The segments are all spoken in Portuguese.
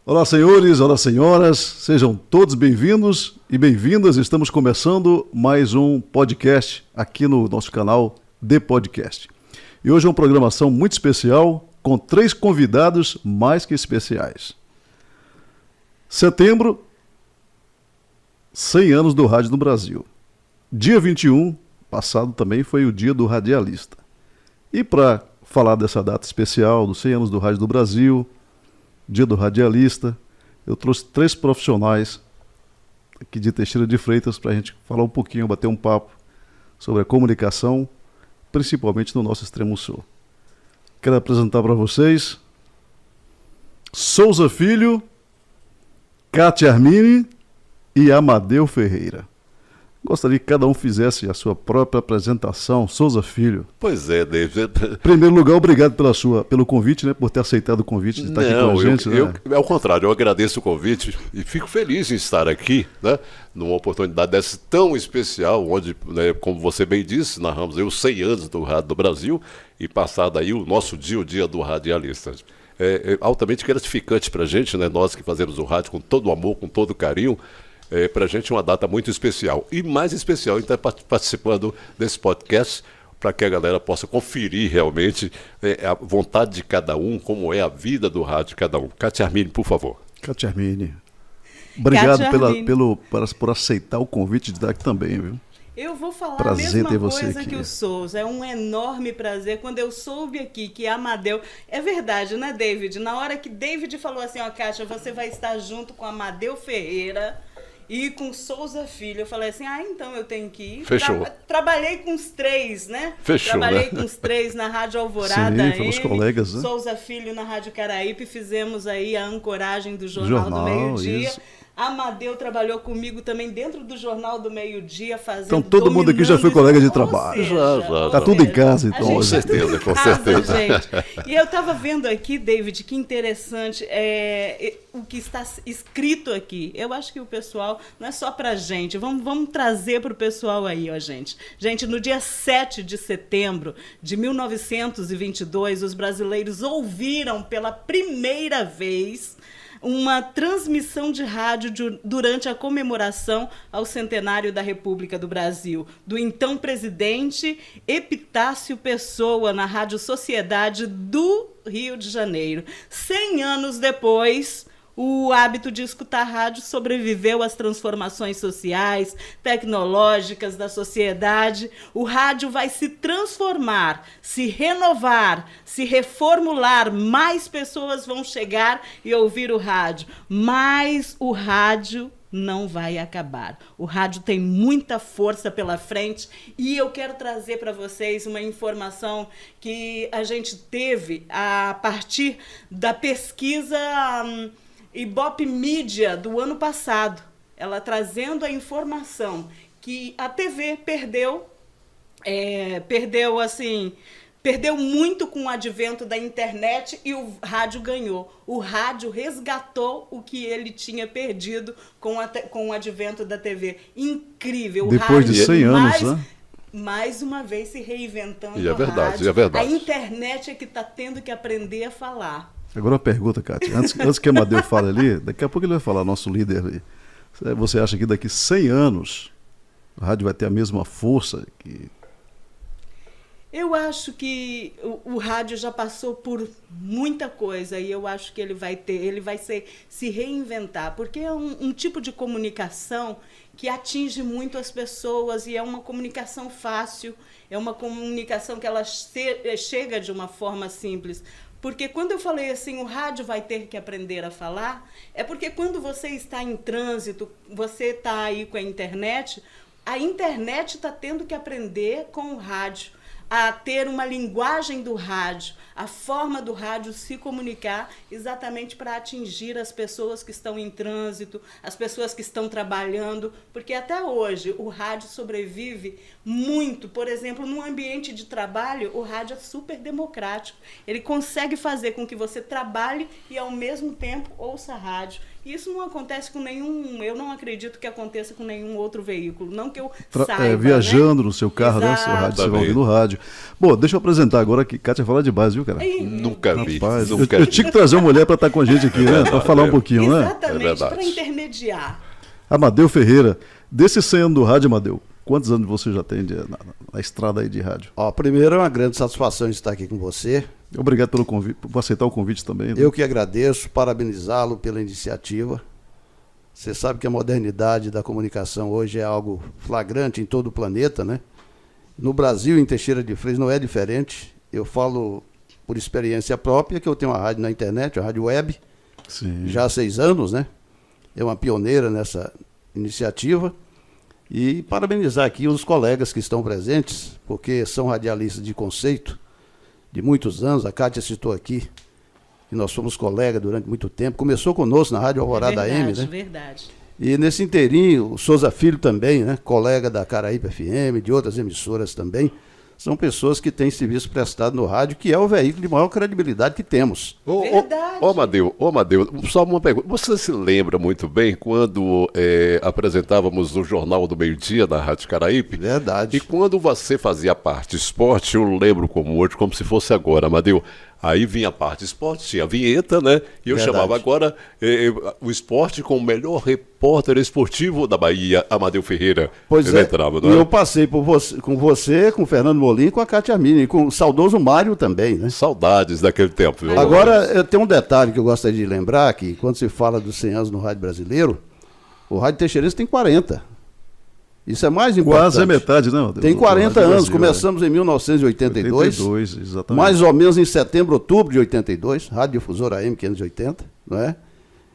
Olá, senhores, olá, senhoras, sejam todos bem-vindos e bem-vindas. Estamos começando mais um podcast aqui no nosso canal The Podcast. E hoje é uma programação muito especial com 3 convidados mais que especiais. Setembro, 100 anos do rádio no Brasil. Dia 21, passado também foi o dia do radialista. E para falar dessa data especial dos 100 anos do rádio do Brasil, dia do radialista, eu trouxe 3 profissionais aqui de Teixeira de Freitas para a gente falar um pouquinho, bater um papo sobre a comunicação, principalmente no nosso extremo sul. Quero apresentar para vocês Souza Filho, Cátia Armini e Amadeu Ferreira. Gostaria que cada um fizesse a sua própria apresentação. Souza Filho. Pois é, David. Em primeiro lugar, obrigado pelo convite, né? Por ter aceitado o convite de estar aqui com a gente. Ao contrário, eu agradeço o convite e fico feliz em estar aqui, né? Numa oportunidade dessa tão especial, onde, né, como você bem disse, narramos aí os 100 anos do Rádio do Brasil e passado aí o nosso dia, o dia do radialista. É altamente gratificante para a gente, né? Nós que fazemos o rádio com todo o amor, com todo o carinho. Para a gente é uma data muito especial. E mais especial estar participando desse podcast para que a galera possa conferir realmente a vontade de cada um, como é a vida do rádio de cada um. Cátia Armini, por favor. Cátia Armini. Obrigado por aceitar o convite de estar aqui também, viu? Eu vou falar prazer a mesma ter você coisa aqui. Que o Souza. É um enorme prazer. Quando eu soube aqui que Amadeu... É verdade, né, David? Na hora que David falou assim, ó, Cátia, você vai estar junto com Amadeu Ferreira e com Souza Filho. Eu falei assim, então eu tenho que ir. Fechou. Trabalhei com os 3, né? Fechou, Trabalhei né? com os 3 na Rádio Alvorada. Sim, fomos colegas, né? Souza Filho na Rádio Caraípe. Fizemos aí a ancoragem do Jornal do Meio-Dia. Isso. Amadeu trabalhou comigo também dentro do Jornal do Meio-Dia, fazendo. Então todo mundo aqui já foi colega de trabalho. Já. Tá tudo em casa, então. Com certeza, com certeza. Gente. E eu estava vendo aqui, David, que interessante o que está escrito aqui. Eu acho que o pessoal, não é só pra gente, vamos trazer para o pessoal aí, ó, gente. Gente, no dia 7 de setembro de 1922, os brasileiros ouviram pela primeira vez uma transmissão de rádio durante a comemoração ao centenário da República do Brasil, do então presidente Epitácio Pessoa, na Rádio Sociedade do Rio de Janeiro. 100 anos depois, o hábito de escutar rádio sobreviveu às transformações sociais, tecnológicas da sociedade. O rádio vai se transformar, se renovar, se reformular. Mais pessoas vão chegar e ouvir o rádio. Mas o rádio não vai acabar. O rádio tem muita força pela frente e eu quero trazer para vocês uma informação que a gente teve a partir da pesquisa Ibope Mídia do ano passado, ela trazendo a informação que a TV perdeu muito com o advento da internet e o rádio ganhou. O rádio resgatou o que ele tinha perdido com o advento da TV. Incrível. Depois de 100 anos, né? Mais uma vez se reinventando. E é verdade, rádio. é verdade. A internet é que está tendo que aprender a falar. Agora uma pergunta, Cátia. Antes que Amadeu fale ali, daqui a pouco ele vai falar, nosso líder ali. Você acha que daqui 100 anos o rádio vai ter a mesma força que... Eu acho que o rádio já passou por muita coisa e eu acho que ele vai se reinventar, porque é um tipo de comunicação que atinge muito as pessoas e é uma comunicação fácil, é uma comunicação que ela chega de uma forma simples. Porque quando eu falei assim, o rádio vai ter que aprender a falar, é porque quando você está em trânsito, você está aí com a internet está tendo que aprender com o rádio, a ter uma linguagem do rádio, a forma do rádio se comunicar exatamente para atingir as pessoas que estão em trânsito, as pessoas que estão trabalhando, porque até hoje o rádio sobrevive muito. Por exemplo, num ambiente de trabalho, o rádio é super democrático. Ele consegue fazer com que você trabalhe e, ao mesmo tempo, ouça rádio. Isso não acontece com nenhum, eu não acredito que aconteça com nenhum outro veículo, não que eu saiba, viajando né? no seu carro, né? Seu rádio, você vai Também. ouvir no rádio. Bom, deixa eu apresentar agora aqui. Kátia fala demais, viu, cara? Nunca vi. Rapaz, Nunca eu vi. tinha que trazer uma mulher para estar com a gente aqui, né? Para falar um pouquinho, né? Exatamente, verdade. para intermediar. Amadeu Ferreira, desse 100 anos do rádio, Amadeu, quantos anos você já tem na estrada aí de rádio? Ó, primeiro é uma grande satisfação estar aqui com você. Obrigado pelo convite, por aceitar o convite também. Né? Eu que agradeço, parabenizá-lo pela iniciativa. Você sabe que a modernidade da comunicação hoje é algo flagrante em todo o planeta, né? No Brasil, em Teixeira de Freitas, não é diferente. Eu falo por experiência própria que eu tenho uma rádio na internet, uma rádio web, Sim. já há 6 anos, né? É uma pioneira nessa iniciativa. E parabenizar aqui os colegas que estão presentes, porque são radialistas de conceito de muitos anos. A Kátia citou aqui que nós fomos colegas durante muito tempo. Começou conosco na Rádio Alvorada AM, né? Verdade. E nesse inteirinho, o Souza Filho também, né? Colega da Caraíba FM, de outras emissoras também. São pessoas que têm serviço prestado no rádio, que é o veículo de maior credibilidade que temos. Verdade. Ô, Amadeu, só uma pergunta. Você se lembra muito bem quando apresentávamos no Jornal do Meio-Dia na Rádio Caraíbe? Verdade. E quando você fazia parte esporte, eu lembro como hoje, como se fosse agora, Amadeu. Aí vinha a parte esporte, tinha a vinheta, né? E eu Verdade. chamava agora o esporte com o melhor repórter esportivo da Bahia, Amadeu Ferreira. Pois Ele é, entrava, e não é? eu passei com você, com o Fernando Molim, com a Kátia Mini, e com o saudoso Mário também, né? Saudades daquele tempo, viu? Agora, tem um detalhe que eu gostaria de lembrar, que quando se fala dos 100 anos no rádio brasileiro, o rádio teixeirense tem 40. Isso é mais importante. Quase a metade, né? Amadeu? Tem Do 40 rádio anos, Brasil, começamos em 1982, 82, exatamente. mais ou menos em setembro, outubro de 82, Rádio Difusora AM 580, não é?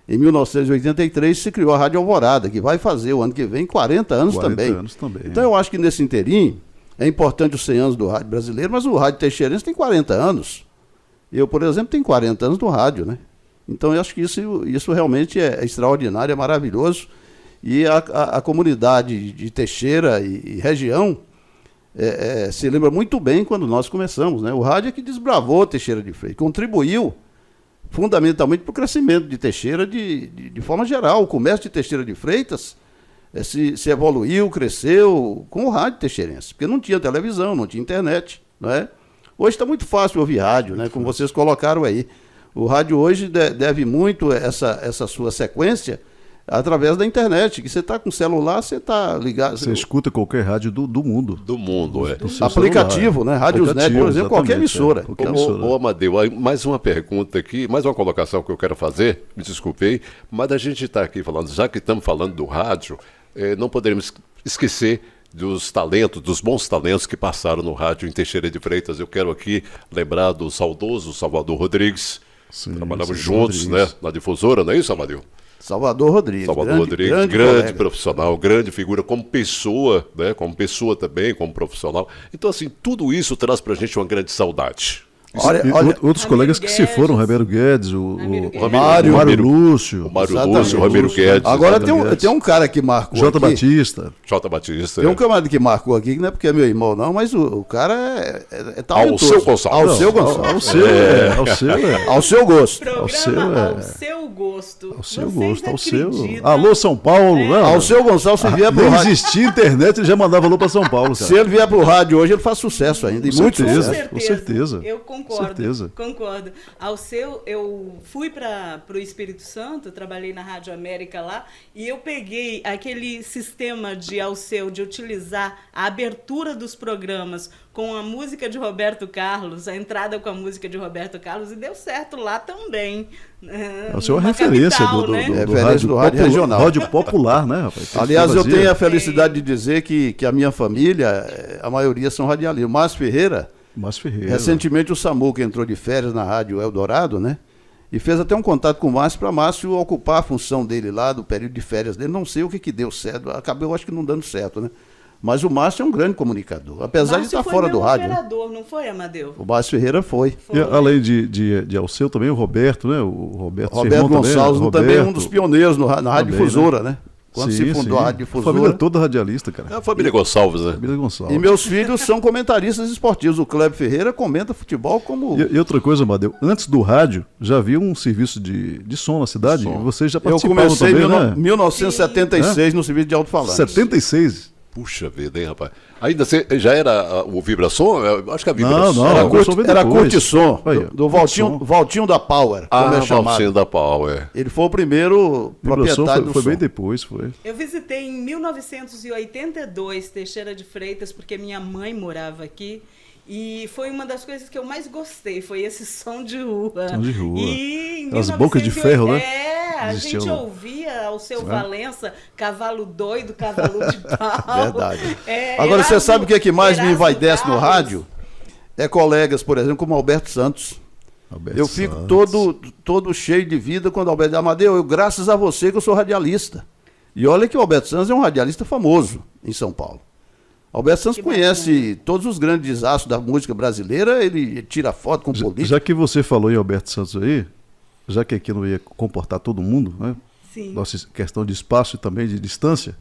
Em 1983 se criou a Rádio Alvorada, que vai fazer o ano que vem 40 anos 40 também. anos também. Então eu acho que nesse inteirinho é importante os 100 anos do rádio brasileiro, mas o rádio teixeirense tem 40 anos. Eu, por exemplo, tenho 40 anos do rádio, né? Então eu acho que isso realmente é extraordinário, é maravilhoso. E a comunidade de Teixeira e região se lembra muito bem quando nós começamos, né? O rádio é que desbravou Teixeira de Freitas, contribuiu fundamentalmente para o crescimento de Teixeira de forma geral. O comércio de Teixeira de Freitas se evoluiu, cresceu com o rádio teixeirense, porque não tinha televisão, não tinha internet, não é? Hoje está muito fácil ouvir rádio, né? Como vocês colocaram aí. O rádio hoje deve muito essa sua sequência através da internet, que você está com o celular, você está ligado. Você escuta qualquer rádio do mundo. Do mundo, é. Do seu Aplicativo, celular. né? Radiosnet, por exemplo, qualquer exatamente, emissora. qualquer emissora. Ô, Amadeu, aí mais uma pergunta aqui, mais uma colocação que eu quero fazer, me desculpei, mas a gente está aqui falando, já que estamos falando do rádio, não poderíamos esquecer dos talentos, dos bons talentos que passaram no rádio em Teixeira de Freitas. Eu quero aqui lembrar do saudoso Salvador Rodrigues. Sim, Trabalhamos Salvador juntos, Rodrigues. né, na difusora, não é isso, Amadeu? Salvador Rodrigues. Salvador Rodrigues, grande colega. profissional, grande figura como pessoa, né? Como pessoa também, como profissional. Então, assim, tudo isso traz pra gente uma grande saudade. Olha, E olha, outros Ramiro colegas que se Guedes. foram, Roberto Guedes, o Ramiro Guedes. Mário Lúcio, O Mário Exatamente. Lúcio, o Ramiro Guedes. agora exatamente. tem um cara que marcou Jota aqui. Batista. Jota Batista. Tem um camarada que marcou aqui, que não é porque é meu irmão, não, mas o cara é talentoso. Alceu Gonçalves. Alceu Gonçalves. Ao seu gosto. Programa Ao seu, ao seu gosto. Ao seu Vocês gosto, ao seu. acreditam? Alô, São Paulo, né? Alceu Gonçalves, se vier pro Nem rádio. existia internet, ele já mandava alô pra São Paulo, cara. Se ele vier pro rádio hoje, ele faz sucesso ainda. E Com muito certeza. sucesso. Com certeza. Eu concordo. Certeza. Concordo. Ao seu, eu fui para o Espírito Santo, trabalhei na Rádio América lá, e eu peguei aquele sistema de Alceu de utilizar a abertura dos programas com a música de Roberto Carlos, a entrada com a música de Roberto Carlos, e deu certo lá também. Alceu é uma numa referência capital, do né? Referência do rádio popular, regional. rádio popular, né, rapaz? Aliás, eu Fazia. tenho a felicidade de dizer que a minha família, a maioria são radialistas. O Márcio Ferreira, Márcio Ferreira. recentemente o Samuca entrou de férias na Rádio Eldorado, né? E fez até um contato com o Márcio para Márcio ocupar a função dele lá, do período de férias dele. Não sei o que deu certo, acabou, acho que não dando certo, né? Mas o Márcio é um grande comunicador, apesar de Márcio estar foi fora meu do rádio. Né? operador, não foi, Amadeu? O Márcio Ferreira foi. E, além de Alceu, também o Roberto, né? O Roberto, seu Roberto irmão Gonçalves também, também é um Roberto. dos pioneiros na Rádio Também, Difusora, né? Quando se fundou a Rádio A família Difusora. toda radialista, cara. É a família Gonçalves, né? Família Gonçalves. E meus filhos são comentaristas esportivos. O Cleber Ferreira comenta futebol como... E outra coisa, Amadeu, antes do rádio, já havia um serviço de som na cidade, Som. e vocês já Eu participavam comecei também, em né? 1976 no serviço de alto-falante. 76? Puxa vida, hein, rapaz? Ainda já era o Vibração? Eu acho que a Vibração. Não, Era, o som veio era depois. Curtissom, Aí, ó, do Curtissom. Valtinho da Power, como é chamado. Valcinho da Power. Ele foi o primeiro Vibração proprietário foi do bem som. depois, foi. Eu visitei em 1982 Teixeira de Freitas, porque minha mãe morava aqui. E foi uma das coisas que eu mais gostei, foi esse som de rua. Som de rua. E em Aquelas bocas de ferro, né? A Existiam, gente né? ouvia ao seu É. Valença, cavalo doido, cavalo de pau. Verdade. É, Agora, você Erasmo- sabe o que é que mais me Erasmo envaidece no Carlos. rádio? É colegas, por exemplo, como Alberto Santos. Alberto Eu fico Santos. todo cheio de vida quando o Alberto diz, Amadeu, graças a você que eu sou radialista. E olha que o Alberto Santos é um radialista famoso em São Paulo. Alberto Santos Que conhece todos os grandes desastres da música brasileira, ele tira foto com política. Já que você falou em Alberto Santos aí, já que aqui não ia comportar todo mundo, né? Sim. Nossa questão de espaço e também de distância,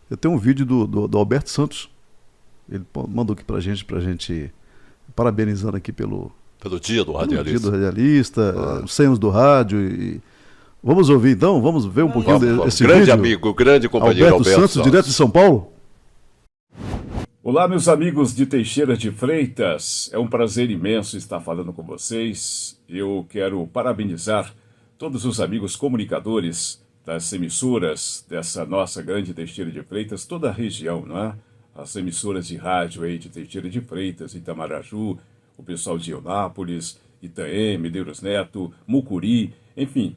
eu tenho um vídeo do Alberto Santos. Ele mandou aqui pra gente parabenizando aqui pelo Pelo dia do dia radialista. do radialista, os 100 anos do rádio. Vamos ouvir então? Vamos ver um pouquinho desse Grande vídeo? amigo, grande companheiro Alberto Santos, direto de São Paulo. Olá, meus amigos de Teixeira de Freitas. É um prazer imenso estar falando com vocês. Eu quero parabenizar todos os amigos comunicadores das emissoras dessa nossa grande Teixeira de Freitas, toda a região, não é? As emissoras de rádio aí de Teixeira de Freitas, Itamaraju, o pessoal de Eunápolis, Itaém, Medeiros Neto, Mucuri, enfim,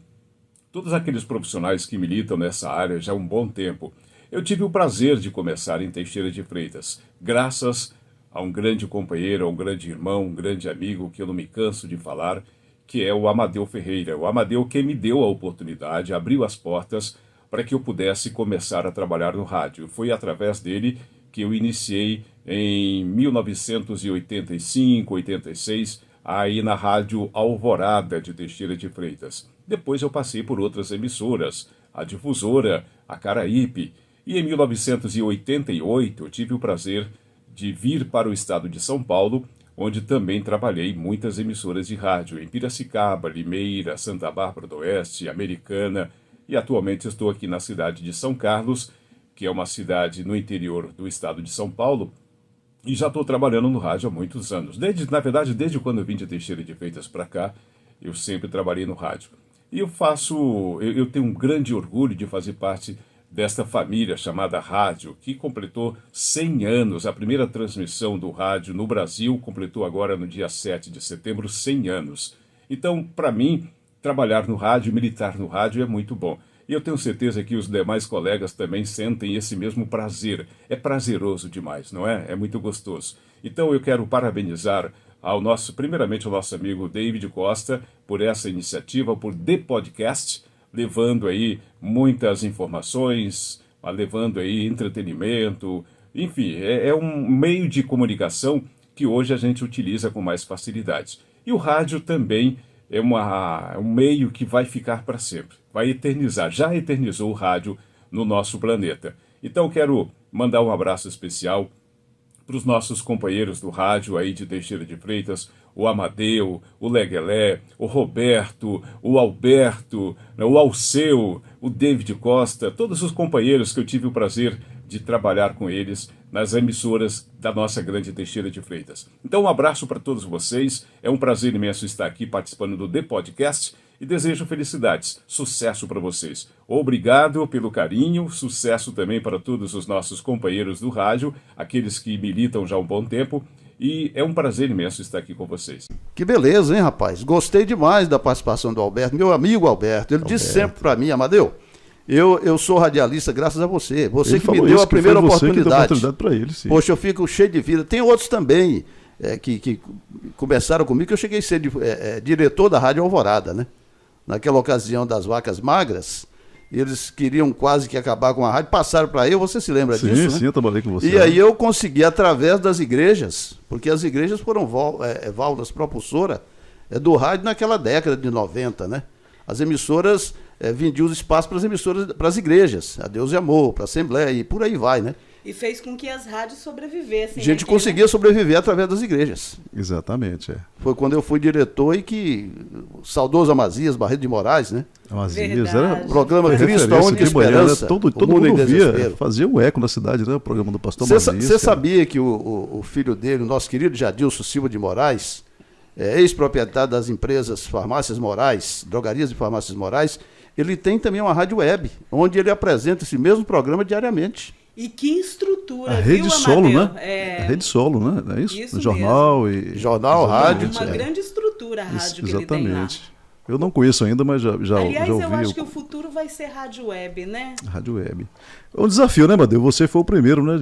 todos aqueles profissionais que militam nessa área já há um bom tempo. Eu tive o prazer de começar em Teixeira de Freitas, graças a um grande companheiro, a um grande irmão, um grande amigo, que eu não me canso de falar, que é o Amadeu Ferreira. O Amadeu que me deu a oportunidade, abriu as portas para que eu pudesse começar a trabalhar no rádio. Foi através dele que eu iniciei em 1985, 86, aí na Rádio Alvorada de Teixeira de Freitas. Depois eu passei por outras emissoras, a Difusora, a Caraípe, e em 1988 eu tive o prazer de vir para o estado de São Paulo, onde também trabalhei em muitas emissoras de rádio, em Piracicaba, Limeira, Santa Bárbara do Oeste, Americana, e atualmente estou aqui na cidade de São Carlos, que é uma cidade no interior do estado de São Paulo, e já estou trabalhando no rádio há muitos anos. Na verdade, desde quando eu vim de Teixeira de Freitas para cá, eu sempre trabalhei no rádio. E eu tenho um grande orgulho de fazer parte desta família chamada rádio, que completou 100 anos. A primeira transmissão do rádio no Brasil completou agora no dia 7 de setembro 100 anos. Então, para mim, trabalhar no rádio, militar no rádio é muito bom. E eu tenho certeza que os demais colegas também sentem esse mesmo prazer. É prazeroso demais, não é? É muito gostoso. Então eu quero parabenizar primeiramente ao nosso amigo David Costa por essa iniciativa, por The Podcast, levando aí muitas informações, levando aí entretenimento, enfim, é um meio de comunicação que hoje a gente utiliza com mais facilidade. E o rádio também é um meio que vai ficar para sempre, vai eternizar, já eternizou o rádio no nosso planeta. Então quero mandar um abraço especial para os nossos companheiros do rádio aí de Teixeira de Freitas, o Amadeu, o Leguelé, o Roberto, o Alberto, o Alceu, o David Costa, todos os companheiros que eu tive o prazer de trabalhar com eles nas emissoras da nossa grande Teixeira de Freitas. Então um abraço para todos vocês, é um prazer imenso estar aqui participando do The Podcast e desejo felicidades, sucesso para vocês. Obrigado pelo carinho, sucesso também para todos os nossos companheiros do rádio, aqueles que militam já há um bom tempo, e é um prazer imenso estar aqui com vocês. Que beleza, hein, rapaz? Gostei demais da participação do Alberto, meu amigo Alberto. Ele disse sempre para mim, Amadeu, eu sou radialista graças a você. Você Ele que me falou deu isso, a primeira que foi você que deu a oportunidade. oportunidade para ele, sim. Poxa, eu fico cheio de vida. Tem outros também que começaram comigo, que eu cheguei a ser diretor da Rádio Alvorada, né? Naquela ocasião das vacas magras, eles queriam quase que acabar com a rádio, passaram para eu, você se lembra disso, né? Sim, eu trabalhei com você. E aí eu consegui, através das igrejas, porque as igrejas foram válvulas propulsoras do rádio naquela década de 90, né? As emissoras vendia os espaços para as emissoras, para as igrejas, a Deus e Amor, para a Assembleia, e por aí vai, né? E fez com que as rádios sobrevivessem. A gente aqui, conseguia sobreviver através das igrejas. Exatamente, é. Foi quando eu fui diretor e que o saudoso Amazias Barreto de Moraes, né? Amazias, Verdade. era O programa foi Cristo, a referência única de manhã, né? esperança. Todo o mundo em mundo via, desespero. fazia um eco na cidade, né? O programa do pastor Você Amazias. cara. sabia que o filho dele, o nosso querido Jadilson Silva de Moraes, ex-proprietário das empresas Farmácias Moraes, Drogarias e Farmácias Moraes, ele tem também uma rádio web, onde ele apresenta esse mesmo programa diariamente. E que estrutura, A rede viu, solo, Amadeu? né? A rede solo, né? Não é isso? Isso Jornal e... Jornal, rádio. Uma grande estrutura a rádio que ele tem lá. Exatamente. Eu não conheço ainda, mas já Aliás, ouvi eu acho que o futuro vai ser rádio web, né? rádio web. É um desafio, né, Amadeu? Você foi o primeiro, né,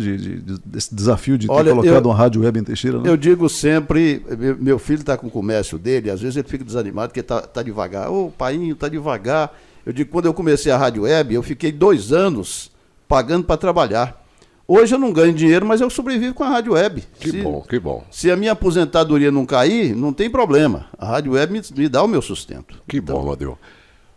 desse desafio de ter Olha, colocado uma rádio web em Teixeira, né? Eu digo sempre, meu filho está com o comércio dele, às vezes ele fica desanimado porque tá devagar. Ô, painho, tá devagar. Eu digo, quando eu comecei a rádio web, eu fiquei 2 anos pagando para trabalhar. Hoje eu não ganho dinheiro, mas eu sobrevivo com a rádio web. Que bom, que bom. Se a minha aposentadoria não cair, não tem problema. A rádio web me dá o meu sustento. Que bom, Amadeu.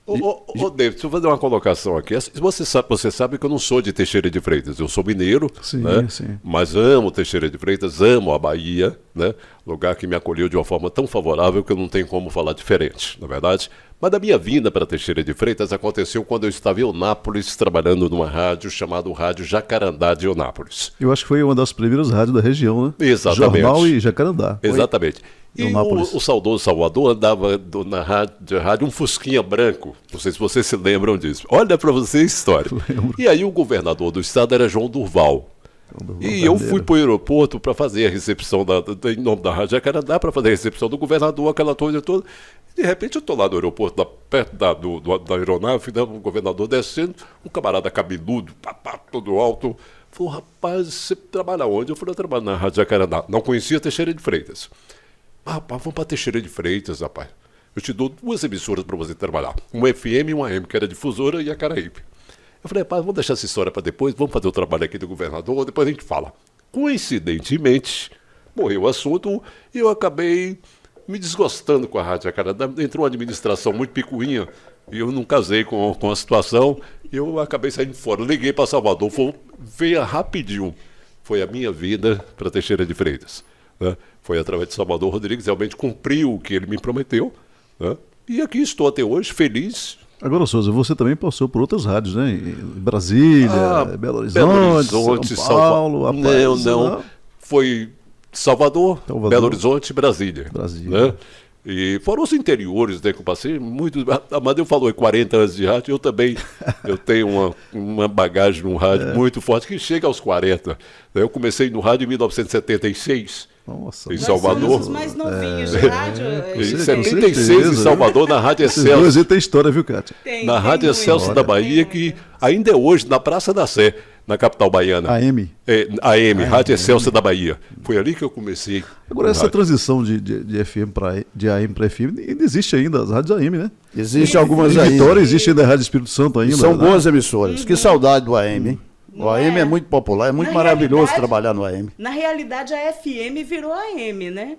Ô, David, deixa eu fazer uma colocação aqui. Você sabe que eu não sou de Teixeira de Freitas, eu sou mineiro, Sim, né? sim. Mas amo Teixeira de Freitas, amo a Bahia, né? Lugar que me acolheu de uma forma tão favorável que eu não tenho como falar diferente, na verdade. Mas a minha vinda para Teixeira de Freitas aconteceu quando eu estava em Eunápolis, trabalhando numa rádio chamada Rádio Jacarandá de Eunápolis. Eu acho que foi uma das primeiras rádios da região, né? Exatamente. Jornal e Jacarandá. Exatamente. E Eunápolis. o saudoso Salvador andava na rádio um fusquinha branco. Não sei se vocês se lembram disso. Olha para você a história. Lembro. E aí o governador do estado era João Durval. E eu fui para o aeroporto para fazer a recepção em nome da Rádio Jacarandá, para fazer a recepção do governador, aquela coisa toda. De repente eu estou lá no aeroporto, perto da aeronave, né, o governador descendo, um camarada cabeludo, todo alto. Falou, rapaz, você trabalha onde? Eu falei, eu trabalho na Rádio Jacarandá. Não conhecia Teixeira de Freitas. Rapaz, vamos para Teixeira de Freitas, rapaz. Eu te dou 2 emissoras para você trabalhar. Uma FM e uma AM, que era difusora, e a Caraíbe. Eu falei, rapaz, vamos deixar essa história para depois, vamos fazer o trabalho aqui do governador, depois a gente fala. Coincidentemente, morreu o assunto e eu acabei me desgostando com a Rádio Jacarandá. Entrou uma administração muito picuinha e eu não casei com a situação e eu acabei saindo fora. Liguei para Salvador, veio rapidinho. Foi a minha vida para Teixeira de Freitas, né? Foi através de Salvador Rodrigues, realmente cumpriu o que ele me prometeu, né? E aqui estou até hoje, feliz. Agora, Souza, você também passou por outras rádios, né? Em Brasília, Belo Horizonte, São Paulo. Rapaz, Não. Foi Salvador, Belo Horizonte e Brasília. Né? E foram os interiores, né, que eu passei. Muito. A Amadeu falou em 40 anos de rádio, eu também eu tenho uma bagagem no rádio muito forte, que chega aos 40. Eu comecei no rádio em 1976. Nossa, em Nós Salvador. somos os mais novinhos de rádio. Em gente. 76 em Salvador, na Rádio Esses dois Excelso. aí tem história, viu, Cátia? Na Rádio Excelso da Bahia, que ainda é hoje, na Praça da Sé, na capital baiana. AM. AM, Rádio Excelso da Bahia. Foi ali que eu comecei. Agora, essa transição de FM de AM para FM, ainda existe ainda as rádios AM, né? Existem algumas Em aí. Vitória existe ainda a Rádio Espírito Santo ainda. São né? boas emissoras. Que saudade do AM, hein? O AM é muito popular, é muito Na maravilhoso realidade- trabalhar no AM. Na realidade, a FM virou AM, né?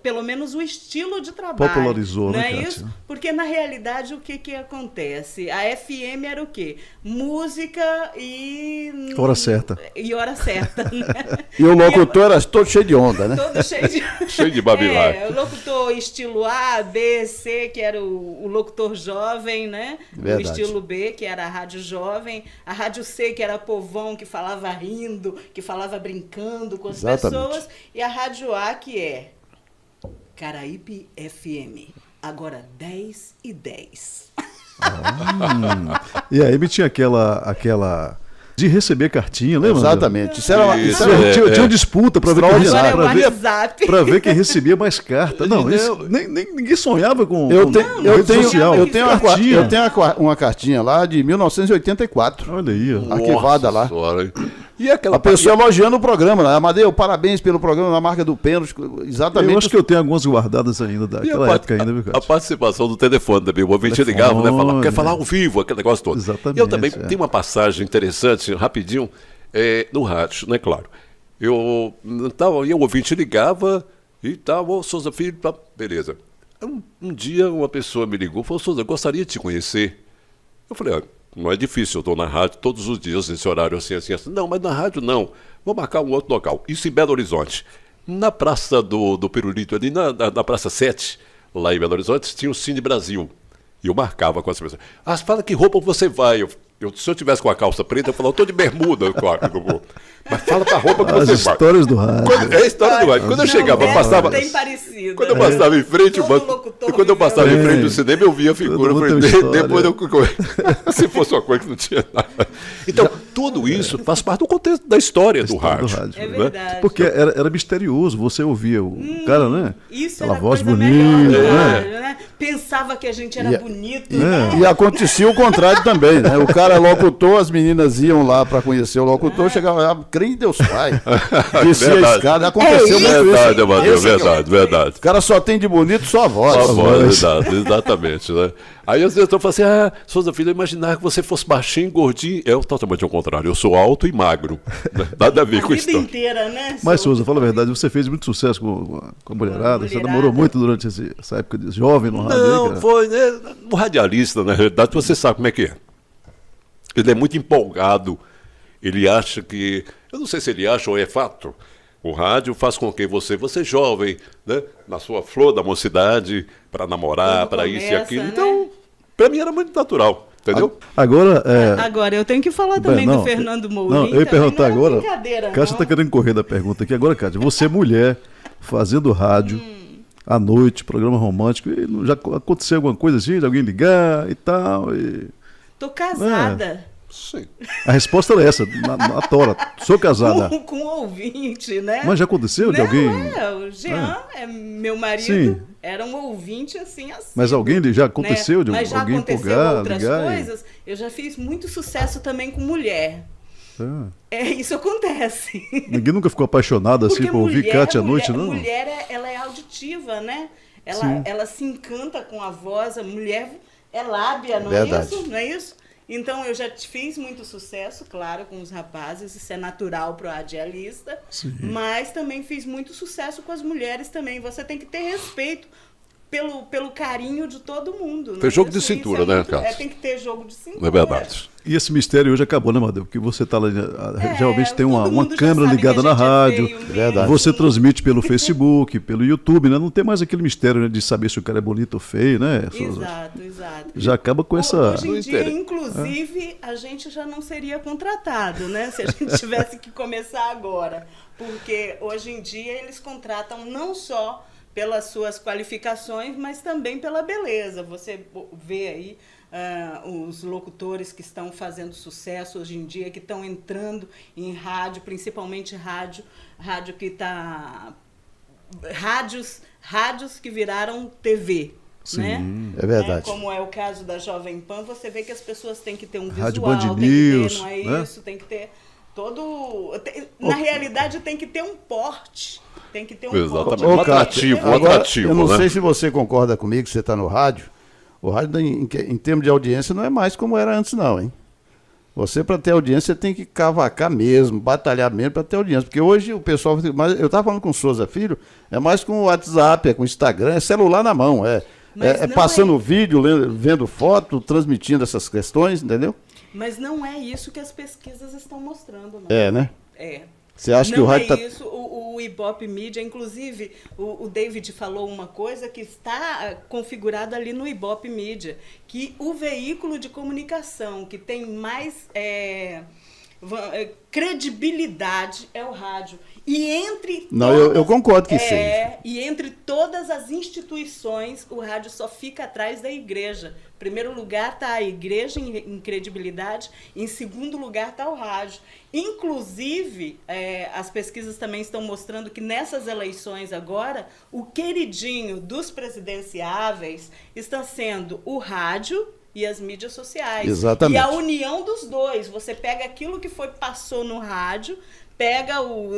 Pelo menos o estilo de trabalho. Popularizou, não né, é Kátia? isso? Porque, na realidade, o que acontece? A FM era o quê? Música e... Hora certa. E hora certa, né? E o locutor era todo cheio de onda, né? Todo cheio de... Cheio de babilá. O locutor estilo A, B, C, que era o locutor jovem, né? Verdade. O estilo B, que era a rádio jovem. A rádio C, que era povão, que falava rindo, que falava brincando com as Exatamente. pessoas. E a rádio A, que é Caraíbe FM. Agora 10 e 10. E a AM tinha aquela de receber cartinha, lembra? Exatamente. Isso era, Isso, isso era- Tinha uma disputa para ver, Extraordinário. Agora é o ver, WhatsApp. pra ver quem recebia mais cartas. Não, isso, ninguém sonhava com Eu, com eu rede tenho, social. eu tenho, Cartinha. eu tenho uma cartinha lá de 1984. Olha aí, ó. Arquivada lá. Senhora. E aquela A pessoa elogiando o programa, né? Amadeu, parabéns pelo programa na marca do pênalti. Exatamente. Eu acho que eu tenho algumas guardadas ainda, daquela época ainda, viu, a Cátia? participação do telefone também. O ouvinte Telefone, ligava, né? Falava, quer falar ao vivo, aquele negócio todo. Exatamente, E eu também é. tenho uma passagem interessante, rapidinho, no rádio, né? Claro. E o ouvinte ligava e tal, ô Souza Filho, tá, beleza. Um dia uma pessoa me ligou e falou, Souza, eu gostaria de te conhecer. Eu falei, não é difícil, eu estou na rádio todos os dias, nesse horário assim. Não, mas na rádio não. Vou marcar um outro local. Isso em Belo Horizonte. Na Praça do Pirulito, ali na Praça 7, lá em Belo Horizonte, tinha o Cine Brasil. E eu marcava com as pessoas. Fala que roupa você vai. Se eu tivesse com a calça preta, eu falava, eu estou de bermuda, claro que eu vou. Mas fala pra roupa que As você vai. histórias do rádio. É a história do rádio. Quando eu chegava, passava. Tem parecido. Quando eu passava em frente, Todo locutor quando eu passava em viveu. frente do cinema, eu via a figura. Eu Todo falei, mundo tem uma depois eu. Se fosse uma coisa que não tinha nada. Então, tudo isso faz parte do contexto da história do História do rádio. rádio. É né? verdade. Porque era misterioso, você ouvia o cara, né? Isso Aquela era voz coisa bonita, melhor do né? rádio, né? Pensava que a gente era E- bonito, né? E acontecia o contrário também, né? O cara é locutor, as meninas iam lá para conhecer o locutor, chegava lá, crê em Deus Pai. Descia a Verdade. escada, aconteceu muito Verdade, isso. Amadeu, Esse que é o- verdade, verdade. O cara só tem de bonito só a voz. Só a voz, exatamente, né? Aí às vezes eu falo assim, Souza Filho, eu imaginava que você fosse baixinho, gordinho. É totalmente ao contrário, eu sou alto e magro. Né? Nada a ver A com vida isso. inteira, né? Mas, Souza, fala a verdade, você fez muito sucesso com a mulherada, você demorou muito durante essa época de jovem no rádio. aí, Não, cara. foi, né? O radialista, na realidade, você sabe como é que é. Ele é muito empolgado. Ele acha que. Eu não sei se ele acha ou é fato. O rádio faz com que você jovem, né? Na sua flor da mocidade, para namorar, Quando para isso e começa, aquilo. né? Então, para mim era muito natural, entendeu? Agora, Agora, eu tenho que falar também do Fernando Mourinho. Não, eu ia também perguntar não era agora. brincadeira, Kátia não. está querendo correr da pergunta aqui. Agora, Kátia, você é mulher, fazendo rádio, à noite, programa romântico, e já aconteceu alguma coisa assim, de alguém ligar e tal? Tô casada. Sim. A resposta era essa, na tora. Sou casada. Com um ouvinte, né? Mas já aconteceu de Não, alguém? o Jean, é meu marido, Sim. era um ouvinte assim. Mas alguém já aconteceu de Mas já alguém aconteceu empolgar, outras ligar? coisas. Eu já fiz muito sucesso também com mulher. Isso acontece. Ninguém nunca ficou apaixonado assim Porque por ouvir Kátia à noite, não? Mulher, ela é auditiva, né? Ela se encanta com a voz. A mulher é lábia, não Verdade. é isso? Não é isso? Então, eu já fiz muito sucesso, claro, com os rapazes, isso é natural para o radialista, mas também fiz muito sucesso com as mulheres também. Você tem que ter respeito pelo carinho de todo mundo. Tem não é jogo de isso? cintura, Isso é né, muito- Cássio? tem que ter jogo de cintura. É verdade. E esse mistério hoje acabou, né, Madeu? Porque você tá lá, geralmente tem uma todo mundo já câmera sabe ligada que a na gente é rádio, feio mesmo. Verdade. você transmite pelo Facebook, pelo YouTube, né? Não tem mais aquele mistério, né, de saber se o cara é bonito ou feio, né? Exato, exato. Já acaba com essa... Hoje em Não dia, entendo. inclusive, a gente já não seria contratado, né? Se a gente tivesse que começar agora. Porque hoje em dia eles contratam não só pelas suas qualificações, mas também pela beleza. Você vê aí os locutores que estão fazendo sucesso hoje em dia, que estão entrando em rádio, principalmente rádio que está... Rádios que viraram TV. Né? É verdade. Como é o caso da Jovem Pan, você vê que as pessoas têm que ter um Rádio visual, Band tem que News, ter, não é né? isso, tem que ter todo... Na realidade, tem que ter um porte. Tem que ter um Exatamente. porte. Um Kátia, atrativo, um agora, atrativo, eu não né? sei se você concorda comigo, que você está no rádio. O rádio, em termos de audiência, não é mais como era antes, não, hein? Você, para ter audiência, tem que cavacar mesmo, batalhar mesmo para ter audiência. Porque hoje o pessoal... Mas eu estava falando com o Souza Filho, é mais com o WhatsApp, é com o Instagram, é celular na mão. Mas É não passando vídeo, vendo foto, transmitindo essas questões, entendeu? Mas não é isso que as pesquisas estão mostrando, não. É, né? É. Você acha não que o rádio é está... isso, o Ibope Mídia, inclusive o David falou uma coisa que está configurada ali no Ibope Mídia, que o veículo de comunicação que tem mais credibilidade é o rádio. E entre Não, eu concordo que sim. E entre todas as instituições, o rádio só fica atrás da igreja. Em primeiro lugar está a igreja em credibilidade, em segundo lugar está o rádio. Inclusive, as pesquisas também estão mostrando que nessas eleições agora, o queridinho dos presidenciáveis está sendo o rádio e as mídias sociais. Exatamente. E a união dos dois. Você pega aquilo que passou no rádio, pega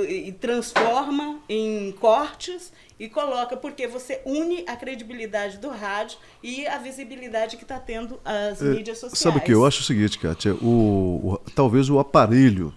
e transforma em cortes e coloca, porque você une a credibilidade do rádio e a visibilidade que está tendo as mídias sociais. Sabe o que? Eu acho o seguinte, Kátia, talvez o aparelho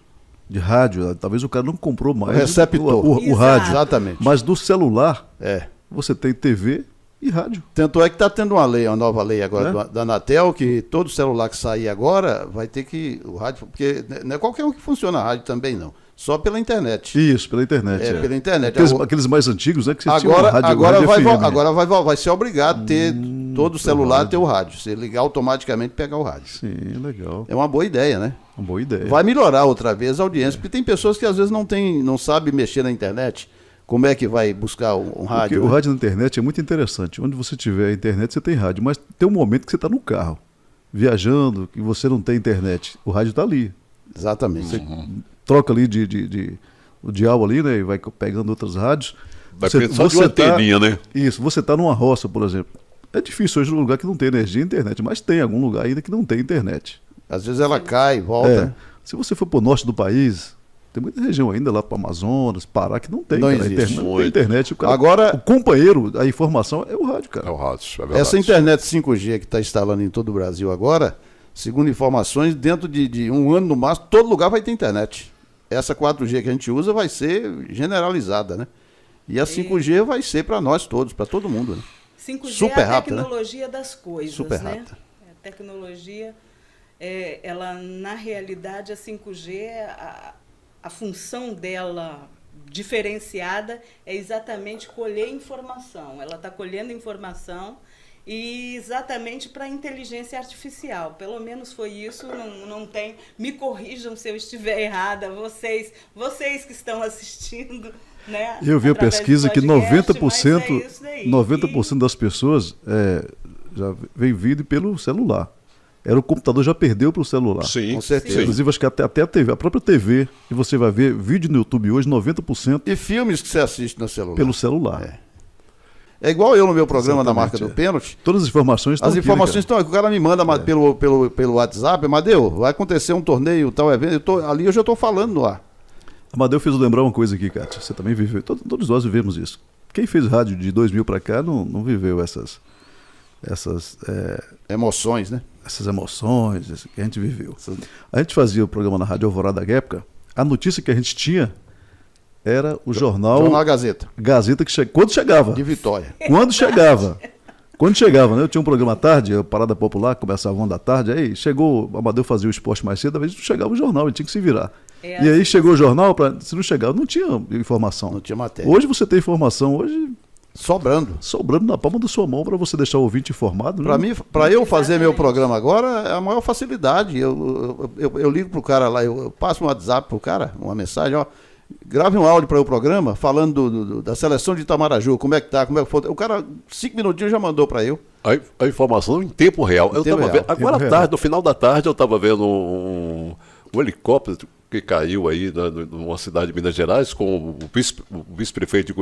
de rádio, talvez o cara não comprou mais O receptor. o rádio. Exatamente. Mas do celular, É. você tem TV, e rádio. Tanto é que está tendo uma nova lei agora da Anatel, que todo celular que sair agora vai ter que. O rádio, porque não é qualquer um que funciona a rádio também, não. Só pela internet. Isso, pela internet. Pela internet. Aqueles mais antigos, né? Que você tinha agora, rádio, agora, rádio vai, FM. agora vai ser obrigado a ter todo celular ter o rádio. Você ligar automaticamente pegar o rádio. Sim, legal. É uma boa ideia, né? Uma boa ideia. Vai melhorar outra vez a audiência, porque tem pessoas que às vezes não sabem mexer na internet. Como é que vai buscar um rádio? Porque o rádio na internet é muito interessante. Onde você tiver a internet, você tem rádio. Mas tem um momento que você está no carro, viajando, que você não tem internet. O rádio está ali. Exatamente. Você troca ali o dial ali, né? E vai pegando outras rádios. Vai pensar de uma anteninha, né? Isso. Você está numa roça, por exemplo. É difícil hoje num lugar que não tem energia e internet. Mas tem algum lugar ainda que não tem internet. Às vezes ela cai, volta. Se você for para o norte do país... Tem muita região ainda lá para o Amazonas, Pará, que não tem. Não cara, existe. Não tem internet. Agora, o companheiro, a informação é o rádio, cara. É o rádio, é verdade. Essa internet 5G que está instalando em todo o Brasil agora, segundo informações, dentro de um ano no máximo, todo lugar vai ter internet. Essa 4G que a gente usa vai ser generalizada, né? E a 5G vai ser para nós todos, para todo mundo, né? 5G Super é a rápido, tecnologia das coisas, Super né? rápido. A tecnologia, ela, na realidade, a 5G, a função dela diferenciada é exatamente colher informação. Ela está colhendo informação e exatamente para a inteligência artificial. Pelo menos foi isso, não tem... Me corrijam se eu estiver errada, vocês que estão assistindo, né? Eu vi a através pesquisa do que podcast, 90% das pessoas já vem vindo pelo celular. O computador já perdeu para o celular. Sim, com certeza. Inclusive, acho que até a TV, a própria TV, e você vai ver vídeo no YouTube hoje, 90% E filmes que você assiste no celular. pelo celular. É igual eu no meu programa da Exatamente, Marca do Pênalti. Todas as informações estão As aqui, né, informações cara? estão aqui. O cara me manda pelo WhatsApp, Amadeu, vai acontecer um torneio, tal evento. Ali eu já estou falando no ar. Amadeu fez eu lembrar uma coisa aqui, Cátia. Você também viveu. Todos nós vivemos isso. Quem fez rádio de 2000 para cá não viveu essas Emoções, né? essas emoções que a gente viveu. A gente fazia o programa na Rádio Alvorada da época. A notícia que a gente tinha era o jornal Gazeta. Gazeta quando chegava. De Vitória. Quando chegava. Quando chegava, né? Eu tinha um programa à tarde, a Parada Popular, começava 1 da tarde, aí chegou, o Amadeu fazia o esporte mais cedo, às vezes não chegava o jornal, ele tinha que se virar. E aí chegou o jornal, se não chegava, não tinha informação. Não tinha matéria. Hoje você tem informação, hoje Sobrando. na palma da sua mão para você deixar o ouvinte informado. Para né? mim, para eu fazer meu programa agora, é a maior facilidade. Eu ligo pro cara lá, eu passo um WhatsApp pro cara, uma mensagem, ó, grave um áudio para o programa falando da seleção de Itamaraju, como é que tá, como é que foi. O cara, 5 minutinhos já mandou para eu. A informação em tempo real. Eu estava vendo, agora à tarde, no final da tarde, eu estava vendo um helicóptero que caiu aí numa cidade de Minas Gerais com o vice-prefeito e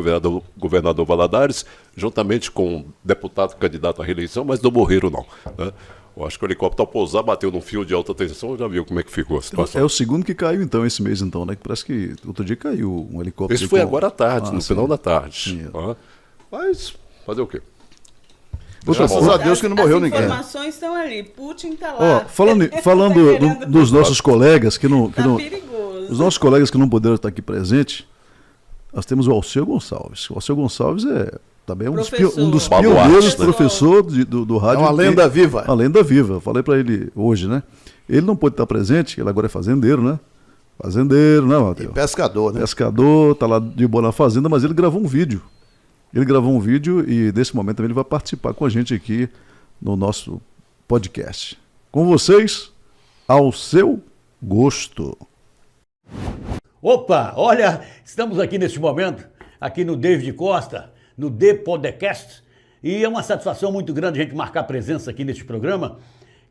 governador Valadares, juntamente com um deputado candidato à reeleição, mas não morreram não. Né? Eu acho que o helicóptero ao pousar bateu num fio de alta tensão, já viu como é que ficou a situação. É o segundo que caiu então, esse mês então, né? Que parece que outro dia caiu um helicóptero. Esse foi agora à tarde, no final da tarde. Sim. Mas fazer o quê? Graças a Deus que não morreu ninguém. As informações estão ali. Putin está lá. Ó, falando Tá dos nossos colegas que não... Tá perigoso. Os nossos colegas que não puderam estar aqui presentes, nós temos o Alceu Gonçalves. O Alceu Gonçalves também é um dos Professor. pioneiros, Né? professor do rádio. É uma lenda viva. Uma lenda viva. Eu falei para ele hoje, né? Ele não pôde estar presente, ele agora é fazendeiro, né? Fazendeiro, né, E Matheus? pescador, né? Pescador, tá lá de boa na fazenda, mas ele gravou um vídeo. E nesse momento também ele vai participar com a gente aqui no nosso podcast. Com vocês, Ao Seu Gosto. Opa, olha, estamos aqui neste momento, aqui no David Costa, no The Podcast, e é uma satisfação muito grande a gente marcar presença aqui neste programa.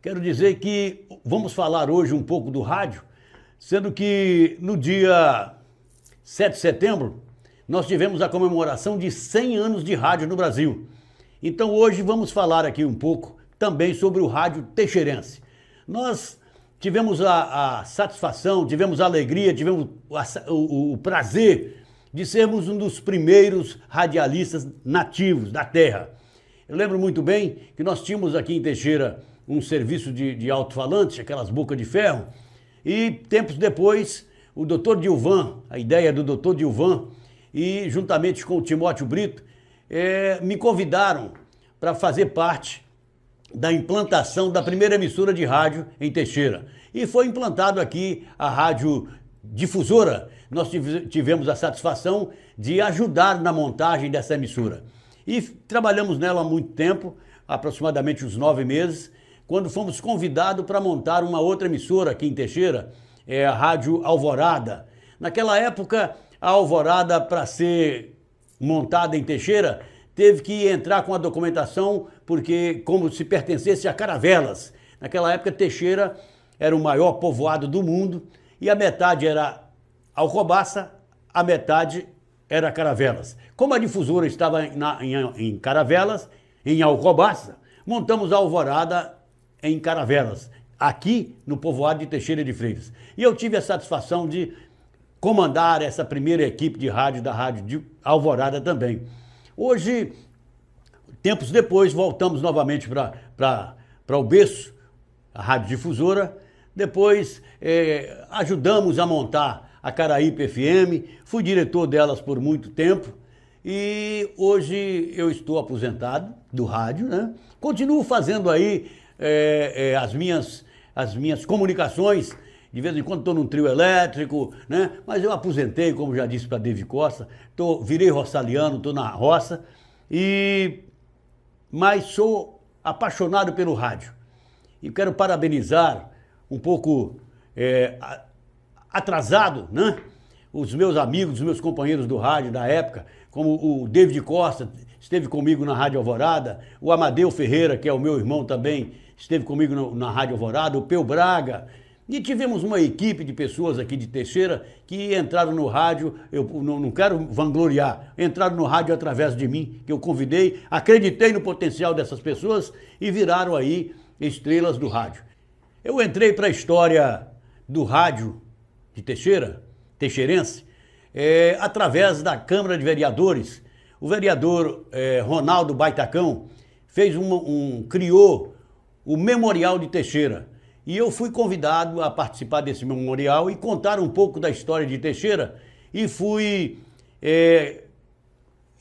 Quero dizer que vamos falar hoje um pouco do rádio, sendo que no dia 7 de setembro nós tivemos a comemoração de 100 anos de rádio no Brasil. Então hoje vamos falar aqui um pouco também sobre o rádio teixeirense. Nós tivemos a satisfação, tivemos a alegria, tivemos o prazer de sermos um dos primeiros radialistas nativos da terra. Eu lembro muito bem que nós tínhamos aqui em Teixeira um serviço de alto-falante, aquelas bocas de ferro, e tempos depois o Dr. Dilvan, a ideia do Dr. Dilvan, e juntamente com o Timóteo Brito, me convidaram para fazer parte da implantação da primeira emissora de rádio em Teixeira. E foi implantado aqui a Rádio Difusora. Nós tivemos a satisfação de ajudar na montagem dessa emissora. E trabalhamos nela há muito tempo, aproximadamente uns 9 meses, quando fomos convidados para montar uma outra emissora aqui em Teixeira, a Rádio Alvorada. Naquela época, a Alvorada, para ser montada em Teixeira, teve que entrar com a documentação, porque como se pertencesse a Caravelas. Naquela época, Teixeira era o maior povoado do mundo, e a metade era Alcobaça, a metade era Caravelas. Como a difusora estava em Caravelas, em Alcobaça, montamos a Alvorada em Caravelas, aqui no povoado de Teixeira de Freitas. E eu tive a satisfação de comandar essa primeira equipe de rádio da Rádio de Alvorada também. Hoje, tempos depois, voltamos novamente para o berço, a Rádio Difusora. Depois ajudamos a montar a Caraípe FM, fui diretor delas por muito tempo e hoje eu estou aposentado do rádio, né? Continuo fazendo aí as minhas comunicações, de vez em quando estou num trio elétrico, né? Mas eu aposentei, como já disse para David Costa, virei roçaliano, estou na roça, mas sou apaixonado pelo rádio. E quero parabenizar um pouco atrasado, né? Os meus amigos, os meus companheiros do rádio da época, como o David Costa, esteve comigo na Rádio Alvorada, o Amadeu Ferreira, que é o meu irmão também, esteve comigo na Rádio Alvorada, o Peu Braga, e tivemos uma equipe de pessoas aqui de Teixeira que entraram no rádio, eu não quero vangloriar, entraram no rádio através de mim, que eu convidei, acreditei no potencial dessas pessoas e viraram aí estrelas do rádio. Eu entrei para a história do rádio de Teixeira, teixeirense, através da Câmara de Vereadores. O vereador Ronaldo Baitacão criou o Memorial de Teixeira. E eu fui convidado a participar desse memorial e contar um pouco da história de Teixeira. E fui...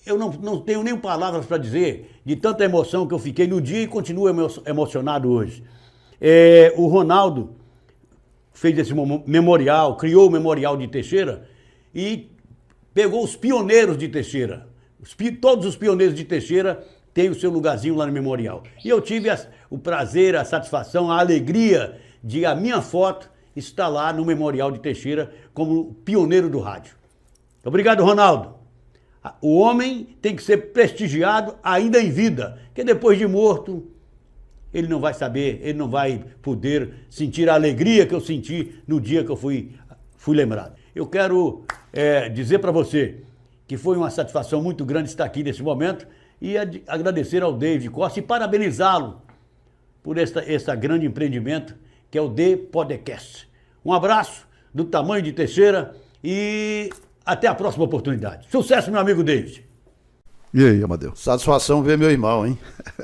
eu não tenho nem palavras para dizer de tanta emoção que eu fiquei no dia e continuo emocionado hoje. O Ronaldo fez esse memorial, criou o Memorial de Teixeira e pegou os pioneiros de Teixeira. Todos os pioneiros de Teixeira têm o seu lugarzinho lá no memorial. E eu tive o prazer, a satisfação, a alegria de a minha foto estar lá no Memorial de Teixeira como pioneiro do rádio. Obrigado, Ronaldo. O homem tem que ser prestigiado ainda em vida, porque depois de morto, ele não vai saber, ele não vai poder sentir a alegria que eu senti no dia que eu fui lembrado. Eu quero dizer para você que foi uma satisfação muito grande estar aqui nesse momento e agradecer ao David Costa e parabenizá-lo por esse grande empreendimento que é o The Podcast. Um abraço do tamanho de Teixeira e até a próxima oportunidade. Sucesso, meu amigo David. E aí, Amadeu? Satisfação ver meu irmão, hein?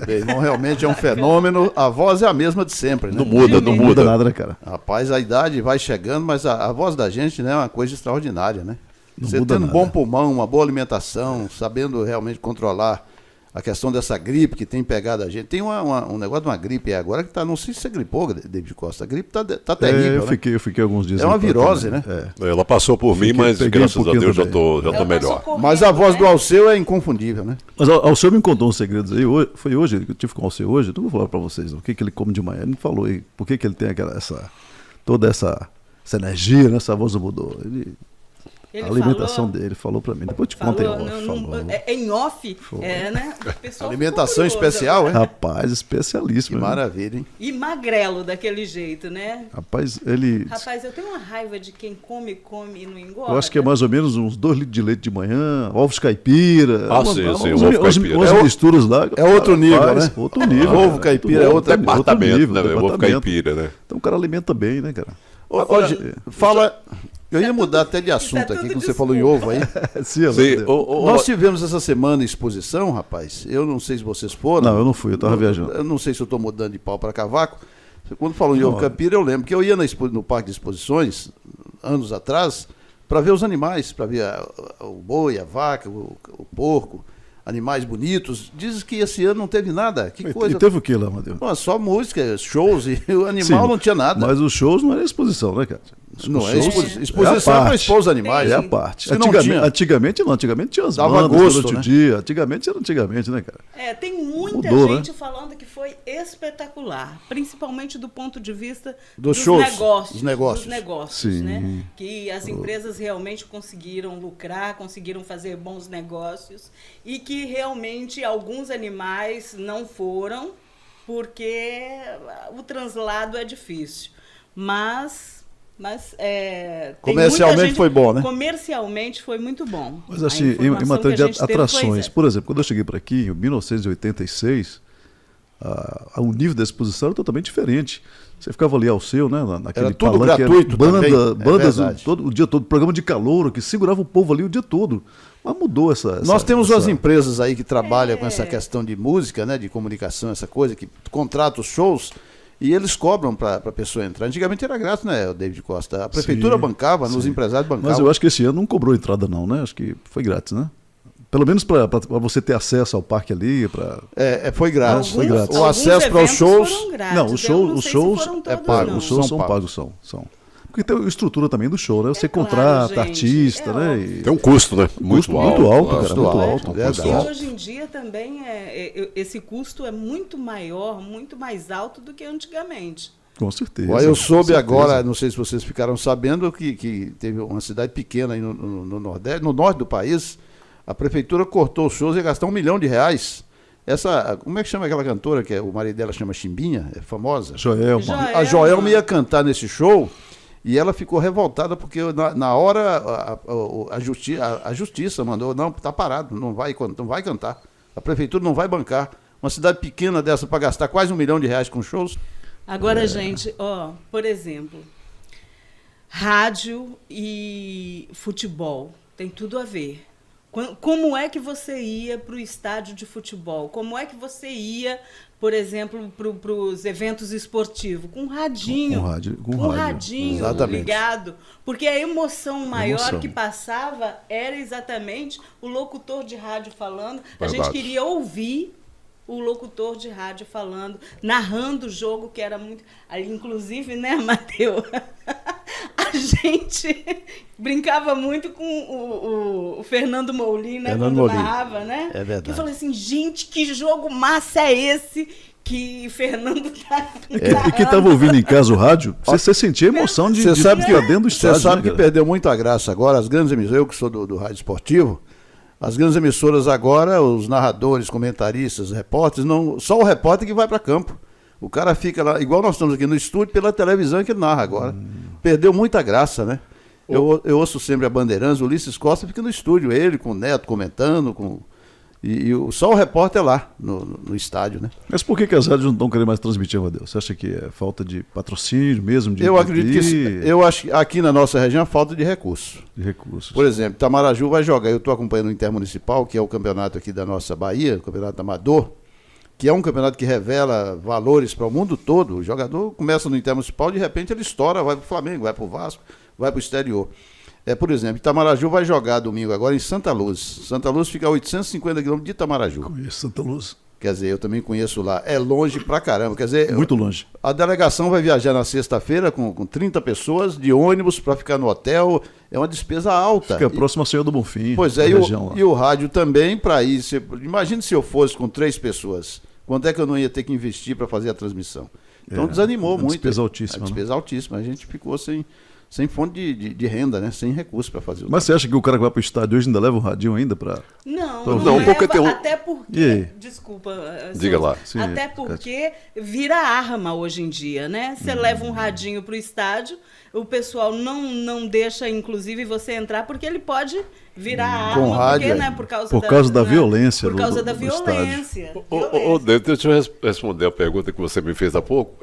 Meu irmão realmente é um fenômeno, a voz é a mesma de sempre, né? Não muda Nada, né, cara? Rapaz, a idade vai chegando, mas a voz da gente, né, é uma coisa extraordinária, né? Você muda tendo um nada. bom pulmão, uma boa alimentação, sabendo realmente controlar a questão dessa gripe que tem pegado a gente. Tem um negócio de uma gripe agora que tá, não sei se você gripou, David Costa, a gripe tá terrível, eu fiquei alguns dias. É uma em virose, também. né? Ela passou por mim, mas peguei graças um a pouquinho Deus já também. tô melhor. Mas a voz do Alceu é inconfundível, né? Mas o senhor me contou uns segredos aí, foi hoje que eu tive com o Alceu hoje, eu não vou falar pra vocês o que ele come de manhã, ele me falou aí, por que ele tem toda essa energia, né? Essa voz não mudou. A alimentação dele, falou pra mim, depois eu te contei em off. Em off, né? O pessoal Alimentação ficou curioso especial, agora. hein? Rapaz, Que especialíssimo. né? maravilha, hein? E magrelo daquele jeito, né? Rapaz, ele... Rapaz, eu tenho uma raiva de quem come e não engorda. Eu acho que é mais ou menos uns 2 litros de leite de manhã, ovos caipira. Sim, ovo caipira. Umas misturas lá. É outro nível, né? Outro nível. Ovo cara. caipira é outro Departamento, nível, né, velho? Ovo departamento. caipira, né? Então o cara alimenta bem, né, cara? Hoje, fala... Eu ia mudar até de assunto é aqui, tudo que você falou em ovo aí. Sim, Nós tivemos essa semana exposição, rapaz. Eu não sei se vocês foram. Não, eu não fui, eu tava viajando. Eu não sei se eu estou mudando de pau para cavaco. Quando falou em ovo caipira, eu lembro que eu ia no Parque de Exposições, anos atrás, para ver os animais, para ver o boi, a vaca, o porco. animais bonitos. Diz que esse ano não teve nada. Que coisa. E teve o que lá, Amadeu? Pô, só música, shows, e o animal não tinha nada. Mas os shows não era exposição, né, cara? Não, Os shows exposição é para expor os animais. É a Tem. parte. Se não tinha. Antigamente tinha as Dava bandas gosto, durante né? o dia. Antigamente era antigamente, né, cara? Tem muita Mudou, né? gente falando que foi espetacular, principalmente do ponto de vista Dos dos shows, negócios. dos negócios. Dos negócios, Sim. né? Que as empresas realmente conseguiram lucrar, conseguiram fazer bons negócios e que realmente alguns animais não foram porque o translado é difícil. Mas tem Comercialmente muita gente- foi bom, né? Comercialmente foi muito bom. Mas A assim, em informação matéria que a de gente teve foi atrações, essa. por exemplo, quando eu cheguei por aqui, em 1986, o nível da exposição era totalmente diferente. Você ficava ali ao seu, né? Naquele Era tudo palanque, gratuito também, é bandas verdade. o dia todo, programa de calouro, que segurava o povo ali o dia todo. Mas mudou Nós temos essa- umas empresas aí que trabalham com essa questão de música, né, de comunicação, essa coisa, que contratam os shows e eles cobram para a pessoa entrar. Antigamente era grátis, né, o David Costa? A prefeitura Sim, bancava, nos sim. empresários bancavam. Mas eu acho que esse ano não cobrou entrada não, né? Acho que foi grátis, né? Pelo menos para você ter acesso ao parque ali, para Foi grátis. foi grátis. O acesso para os eventos shows... foram grátis. Não, Eu os shows sei se foram é todos, pago, não. os shows São são pagos. pagos, são. Porque tem a estrutura também do show, né? Você claro, contrata gente, artista, é né? óbvio. E Tem um custo, né? custo muito alto, cara, Custo muito alto, alto. verdade. custo E alto. hoje em dia também esse custo é muito maior, muito mais alto do que antigamente. Com certeza. Olha, eu com soube certeza. agora, não sei se vocês ficaram sabendo, que teve uma cidade pequena aí no Nordeste, no norte do país, a prefeitura cortou os shows e ia gastar R$1 milhão. Como é que chama aquela cantora que o marido dela chama Chimbinha? É famosa? Joelma. A Joelma ia cantar nesse show e ela ficou revoltada porque na hora a justiça mandou, não, tá parado, não vai cantar. A prefeitura não vai bancar. Uma cidade pequena dessa para gastar quase R$1 milhão com shows. Agora, gente, por exemplo, rádio e futebol tem tudo a ver. Como é que você ia para o estádio de futebol? Como é que você ia, por exemplo, para os eventos esportivos? Com radinho. Com rádio. Radinho Exatamente. ligado. Porque a emoção maior Emoção. que passava era exatamente o locutor de rádio falando. A gente Verdade. queria ouvir o locutor de rádio falando, narrando o jogo, que era muito... Aí, inclusive, né, Amadeu? A gente brincava muito com o Fernando Molina, Fernando quando Molina. narrava, né? É verdade. Que eu falei assim, gente, que jogo massa é esse que Fernando tá E quem estava ouvindo em casa o rádio, você sentia a emoção de Você sabe que estar dentro do estádio. Você sabe né, que cara? perdeu muito a graça agora, as grandes emissoras, eu que sou do rádio esportivo, as grandes emissoras agora, os narradores, comentaristas, repórteres, só o repórter que vai para campo. O cara fica lá, igual nós estamos aqui no estúdio, pela televisão que ele narra agora. Perdeu muita graça, né? Eu ouço sempre a Bandeirantes, o Ulisses Costa fica no estúdio, ele com o Neto comentando, só o repórter lá no estádio, né? Mas por que as rádios não estão querendo mais transmitir, Amadeu? Você acha que é falta de patrocínio mesmo? Eu acredito que eu acho que aqui na nossa região é falta de recursos. de recursos. Por exemplo, Itamaraju vai jogar, eu estou acompanhando o Intermunicipal, que é o campeonato aqui da nossa Bahia, o campeonato amador, que é um campeonato que revela valores para o mundo todo. O jogador começa no Intermunicipal, de repente ele estoura, vai para o Flamengo, vai para o Vasco, vai para o exterior. Por exemplo, Itamaraju vai jogar domingo agora em Santa Luz. Santa Luz fica a 850 quilômetros de Itamaraju. Conheço Santa Luz. Quer dizer, eu também conheço lá. É longe pra caramba. Quer dizer, Muito longe. a delegação vai viajar na sexta-feira com 30 pessoas de ônibus para ficar no hotel. É uma despesa alta. Fica próximo a Senhor do Bonfim. Pois na é, região lá. e o rádio também para ir. Imagine se eu fosse com 3 pessoas. Quanto é que eu não ia ter que investir para fazer a transmissão? Então desanimou uma muito. despesa altíssima, A despesa altíssima. A gente ficou sem fonte de renda, né? Sem recurso para fazer o Mas você acha que o cara que vai pro estádio hoje ainda leva um radinho ainda para... Não, Não, não porque leva, tem um- até E porque... aí? Desculpa. Diga lá. Sim, até porque vira arma hoje em dia, né? Você leva um radinho pro estádio, o pessoal não deixa, inclusive, você entrar, porque ele pode virar Com arma. rádio, porque, é. né, por Por causa da violência Por do- causa do- da do estádio. violência. Ô, David, deixa eu responder a pergunta que você me fez há pouco.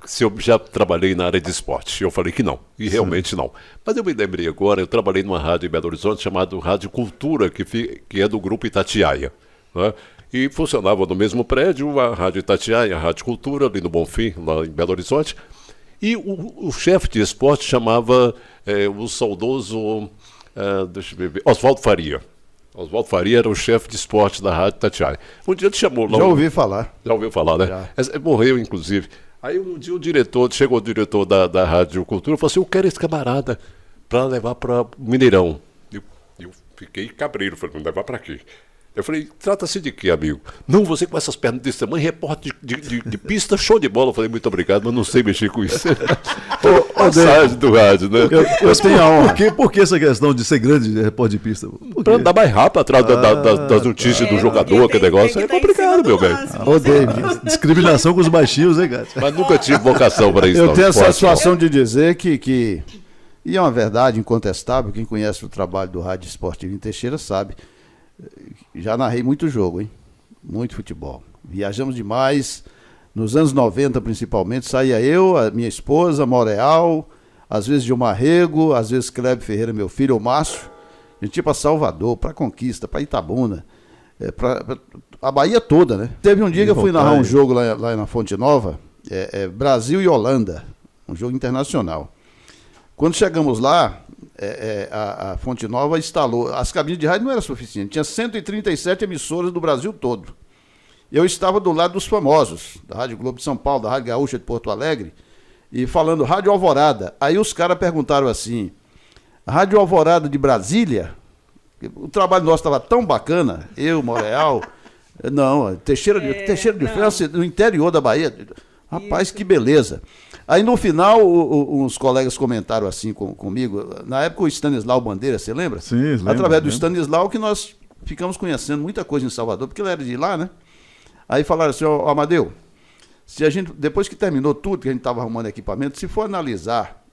Se eu já trabalhei na área de esporte. Eu falei que não, e realmente não. Mas eu me lembrei agora, eu trabalhei numa rádio em Belo Horizonte chamada Rádio Cultura, que é do grupo Itatiaia. Né? E funcionava no mesmo prédio, a Rádio Itatiaia, a Rádio Cultura, ali no Bonfim, lá em Belo Horizonte. E o chefe de esporte chamava o saudoso, deixa eu ver, Oswaldo Faria. Oswaldo Faria era o chefe de esporte da Rádio Itatiaia. Um dia ele chamou lá. Já ouvi falar. Já ouviu falar, né? Morreu, inclusive. Aí um dia chegou o diretor da Rádio Cultura e falou assim: eu quero esse camarada para levar para Mineirão. Eu fiquei cabreiro, falei: não levar para quê? Eu falei: trata-se de quê, amigo? Não, você com essas pernas desse tamanho, repórter de pista, show de bola. Eu falei: muito obrigado, mas não sei mexer com isso. Passagem do rádio, né? Eu tenho a honra. Por que essa questão de ser grande repórter de pista? Para andar mais rápido atrás das notícias do jogador, aquele negócio. É complicado, meu velho. Ô, David, discriminação com os baixinhos, hein, gato? Mas nunca tive vocação para isso. Eu não, tenho a esporte, satisfação de dizer que, e é uma verdade incontestável, quem conhece o trabalho do Rádio Esportivo em Teixeira sabe, já narrei muito jogo, hein? Muito futebol. Viajamos demais, nos anos 90 principalmente, saía eu, a minha esposa, Moreal, às vezes Gilmar Rego, às vezes Cleber Ferreira, meu filho, o Márcio. A gente ia para Salvador, para Conquista, para Itabuna, pra a Bahia toda, né? Teve um dia que eu fui narrar um jogo lá na Fonte Nova, Brasil e Holanda, um jogo internacional. Quando chegamos lá, a Fonte Nova instalou, as cabines de rádio não era suficiente, tinha 137 emissoras do Brasil todo. Eu estava do lado dos famosos, da Rádio Globo de São Paulo, da Rádio Gaúcha de Porto Alegre, e falando Rádio Alvorada. Aí os caras perguntaram assim: Rádio Alvorada de Brasília? O trabalho nosso estava tão bacana, eu, Moreal, não, Teixeira de França, no interior da Bahia. Rapaz, isso. Que beleza. Aí no final, uns colegas comentaram assim comigo, na época o Stanislau Bandeira, você lembra? Sim, lembro. Através do Stanislau que nós ficamos conhecendo muita coisa em Salvador, porque ele era de lá, né? Aí falaram assim: ó, Amadeu, se a gente, depois que terminou tudo, que a gente estava arrumando equipamento, se for analisar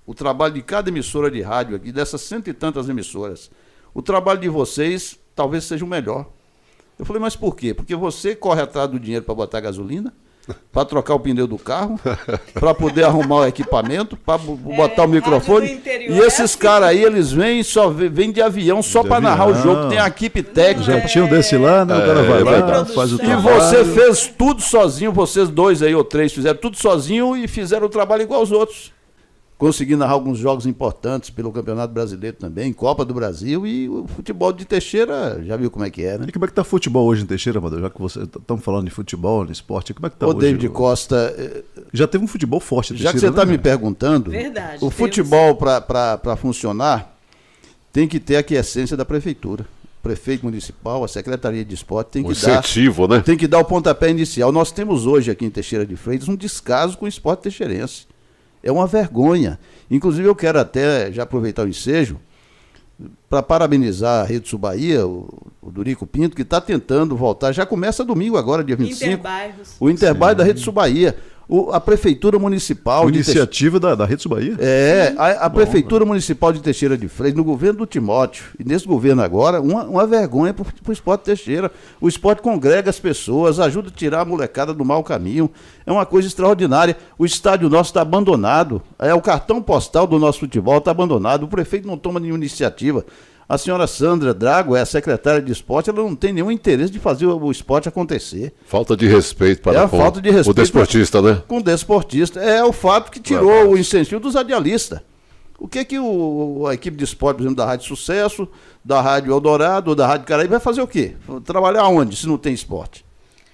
o trabalho de cada emissora de rádio aqui, dessas 100 e tantas emissoras, o trabalho de vocês talvez seja o melhor. Eu falei: mas por quê? Porque você corre atrás do dinheiro para botar gasolina, para trocar o pneu do carro, para poder arrumar o equipamento, para botar o microfone. E esses caras aí, eles vêm de avião só para narrar o jogo. Tem a equipe técnica. Já tinha um desse lá, né? O cara vai lá, faz o trabalho. E você fez tudo sozinho, vocês dois aí ou três fizeram tudo sozinho e fizeram o trabalho igual aos outros. Consegui narrar alguns jogos importantes pelo Campeonato Brasileiro também, Copa do Brasil, e o futebol de Teixeira, já viu como é que é, né? E como é que tá o futebol hoje em Teixeira, Amadeu? Já que você estamos falando de futebol, de esporte, como é que tá hoje? Ô, David Costa... Já teve um futebol forte em Teixeira, já que você está né? me perguntando, verdade, o futebol para funcionar tem que ter a aquiescência da prefeitura. O prefeito municipal, a Secretaria de Esporte tem que incentivo, né? Tem que dar o pontapé inicial. Nós temos hoje aqui em Teixeira de Freitas um descaso com o esporte teixeirense. É uma vergonha. Inclusive, eu quero até já aproveitar o ensejo para parabenizar a Rede Sul Bahia, o Dorico Pinto, que está tentando voltar. Já começa domingo agora, dia 25. Interbairros. O Interbairro da Rede Sul Bahia. A Prefeitura Municipal... Iniciativa da Rede Sul Bahia? A Prefeitura Municipal de Teixeira de Freitas, no governo do Timóteo, e nesse governo agora, uma vergonha para o esporte Teixeira. O esporte congrega as pessoas, ajuda a tirar a molecada do mau caminho. É uma coisa extraordinária. O estádio nosso está abandonado. O cartão postal do nosso futebol está abandonado. O prefeito não toma nenhuma iniciativa. A senhora Sandra Drago é a secretária de esporte, ela não tem nenhum interesse de fazer o esporte acontecer. Falta de respeito para falta de respeito o desportista, né? Com o desportista. É o fato que tirou o incentivo dos radialistas. O que a equipe de esporte, por exemplo, da Rádio Sucesso, da Rádio Eldorado, ou da Rádio Caraíba, vai fazer o quê? Trabalhar onde, se não tem esporte?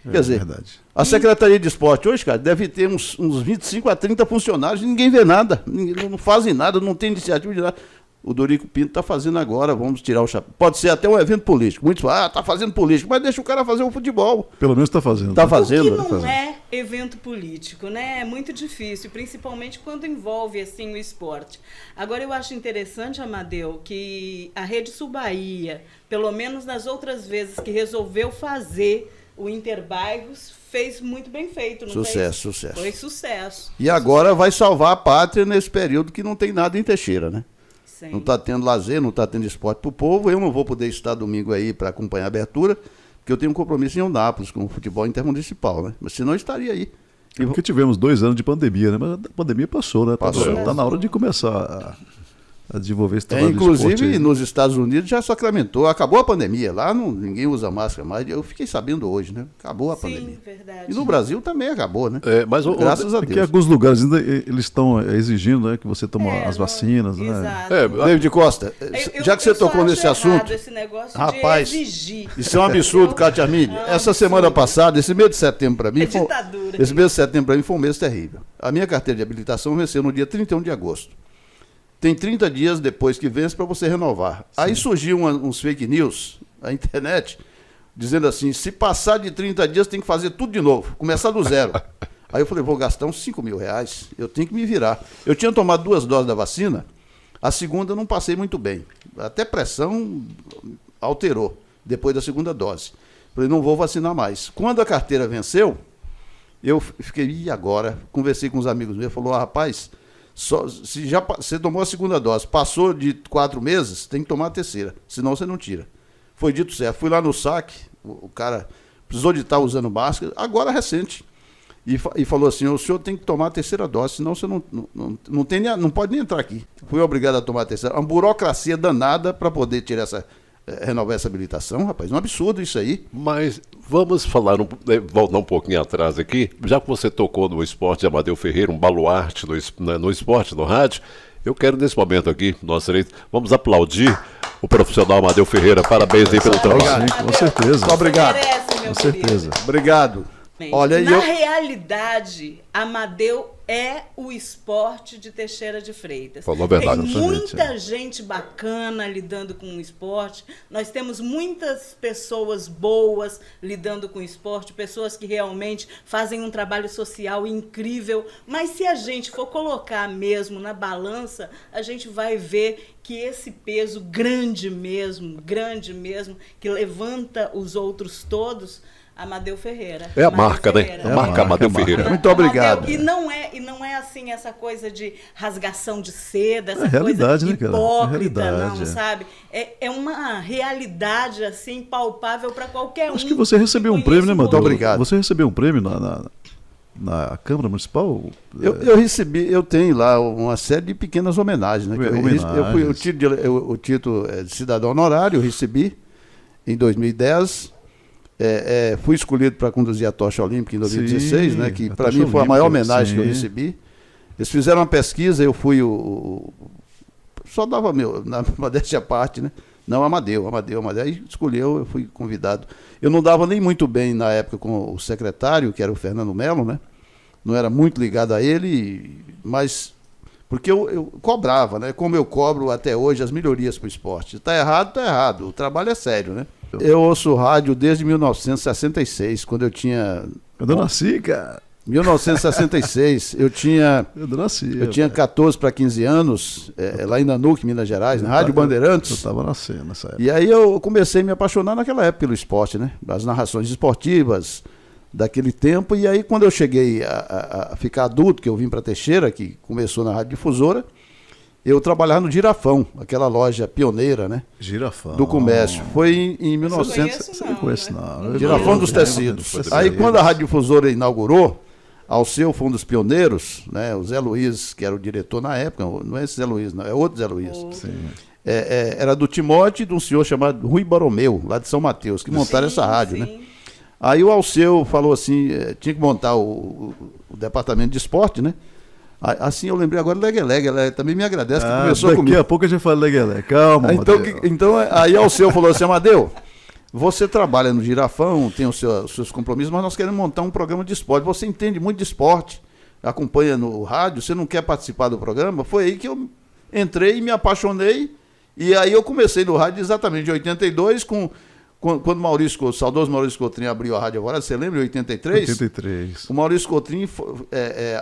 Quer dizer, verdade. A Secretaria de Esporte hoje, cara, deve ter uns 25 a 30 funcionários e ninguém vê nada. Não fazem nada, não tem iniciativa de nada. O Dorico Pinto está fazendo agora, vamos tirar o chapéu. Pode ser até um evento político. Muitos falam, está fazendo político, mas deixa o cara fazer o futebol. Pelo menos está fazendo. Está fazendo. O que não é evento político, né? É muito difícil, principalmente quando envolve assim o esporte. Agora eu acho interessante, Amadeu, que a Rede Sul Bahia, pelo menos nas outras vezes que resolveu fazer o Interbairros, fez muito bem feito, não Sucesso. Foi sucesso. E agora vai salvar a pátria nesse período que não tem nada em Teixeira, né? Sim. Não está tendo lazer, não está tendo esporte para o povo. Eu não vou poder estar domingo aí para acompanhar a abertura, porque eu tenho um compromisso em Eunápolis com o futebol intermunicipal, né? Mas senão eu estaria aí. Porque tivemos 2 anos de pandemia, né? Mas a pandemia passou, né? Passou. Está na hora de começar a desenvolver esse trabalho do Inclusive, esporte aí. nos Estados Unidos já sacramentou, acabou a pandemia. Lá ninguém usa máscara mais. Eu fiquei sabendo hoje, né? Acabou a pandemia. Sim, verdade. E no Brasil também acabou, né? Mas Graças a Aqui em Deus. alguns lugares ainda eles estão exigindo, né, que você tome as não- vacinas, né? Exato. David Costa, já que você eu só tocou acho nesse errado assunto, esse negócio rapaz, de exigir. isso é um absurdo, Cátia Armini. É um Essa absurdo. semana passada, esse mês de setembro para mim, É ditadura. esse mês de setembro para mim foi um mês terrível. A minha carteira de habilitação venceu no dia 31 de agosto. Tem 30 dias depois que vence para você renovar. Aí surgiu uns fake news na internet, dizendo assim, se passar de 30 dias tem que fazer tudo de novo, começar do zero. Aí eu falei, vou gastar uns 5 mil reais, eu tenho que me virar. Eu tinha tomado 2 doses da vacina, a segunda eu não passei muito bem. Até pressão alterou depois da segunda dose. Falei, não vou vacinar mais. Quando a carteira venceu, eu fiquei, e agora? Conversei com os amigos meus, falou, rapaz, se já você tomou a segunda dose, passou de 4 meses, tem que tomar a terceira, senão você não tira. Foi dito certo. Fui lá no saque, o cara precisou de estar usando máscara, agora recente. E falou assim, o senhor tem que tomar a terceira dose, senão você não pode nem entrar aqui. Fui obrigado a tomar a terceira. Uma burocracia danada para poder tirar renovar essa habilitação, rapaz. Um absurdo isso aí. Mas vamos falar, voltar um pouquinho atrás aqui, já que você tocou no esporte de Amadeu Ferreira, um baluarte no esporte, no rádio, eu quero nesse momento aqui, vamos aplaudir o profissional Amadeu Ferreira. Parabéns aí pelo trabalho. Sim, com certeza. Muito obrigado. Merece, meu Com certeza. Obrigado. Olha, Na realidade, Amadeu é o esporte de Teixeira de Freitas. Falou a verdade. Tem Exatamente, muita gente bacana lidando com o esporte. Nós temos muitas pessoas boas lidando com o esporte, pessoas que realmente fazem um trabalho social incrível. Mas se a gente for colocar mesmo na balança, a gente vai ver que esse peso grande mesmo, que levanta os outros todos, Amadeu Ferreira. É a Amadeu marca, né? Ferreira. A marca Amadeu Ferreira. Muito obrigado. Amadeu, e não é assim essa coisa de rasgação de seda, essa realidade, coisa né, cara? hipócrita, Realidade, não, é. sabe? É uma realidade assim palpável para qualquer um. Acho que você recebeu um conheça prêmio, né, um Madeu? pouco. obrigado. Você recebeu um prêmio na Câmara Municipal? Eu recebi, eu tenho lá uma série de pequenas homenagens, né? Eu fui o título de cidadão honorário, eu recebi em 2010. Fui escolhido para conduzir a tocha olímpica em 2016, Sim, né? Que a para tocha mim foi a maior olímpica, homenagem que eu sim. recebi. Eles fizeram uma pesquisa, eu fui só dava na modéstia à parte, né? Não, Amadeu. Aí escolheu, eu fui convidado. Eu não dava nem muito bem na época com o secretário, que era o Fernando Melo, né? Não era muito ligado a ele, mas porque eu cobrava, né? Como eu cobro até hoje as melhorias para o esporte. Está errado, está errado. O trabalho é sério, né? Eu ouço rádio desde 1966, quando eu tinha... Eu não nasci, cara. 1966, eu tinha 14 para 15 anos, lá em Nanuque, Minas Gerais, na Rádio Eu Bandeirantes. estava nascendo nessa época. E aí eu comecei a me apaixonar naquela época pelo esporte, né? As narrações esportivas daquele tempo. E aí quando eu cheguei a ficar adulto, que eu vim para Teixeira, que começou na Rádio Difusora, eu trabalhava no Girafão, aquela loja pioneira, né? Girafão. Do comércio. Foi em 1900... Você não conhece, não. Girafão dos Tecidos. Aí quando a Rádio Difusora inaugurou, Alceu foi um dos pioneiros, né? O Zé Luiz, que era o diretor na época, não é esse Zé Luiz, não, é outro Zé Luiz. Sim. Era do Timóteo e de um senhor chamado Rui Baromeu, lá de São Mateus, que montaram essa rádio, né? Aí o Alceu falou assim, tinha que montar o departamento de esporte, né? Assim eu lembrei agora do Legue-Legue, ela também me agradece que começou comigo. Daqui a pouco a gente fala Legue-Legue, calma, Então aí Alceu falou assim, Amadeu, você trabalha no Girafão, tem os seus compromissos, mas nós queremos montar um programa de esporte. Você entende muito de esporte, acompanha no rádio, você não quer participar do programa? Foi aí que eu entrei e me apaixonei, e aí eu comecei no rádio exatamente em 82, quando o saudoso Maurício Cotrim abriu a Rádio Alvorada, você lembra, em 83? 83. O Maurício Cotrim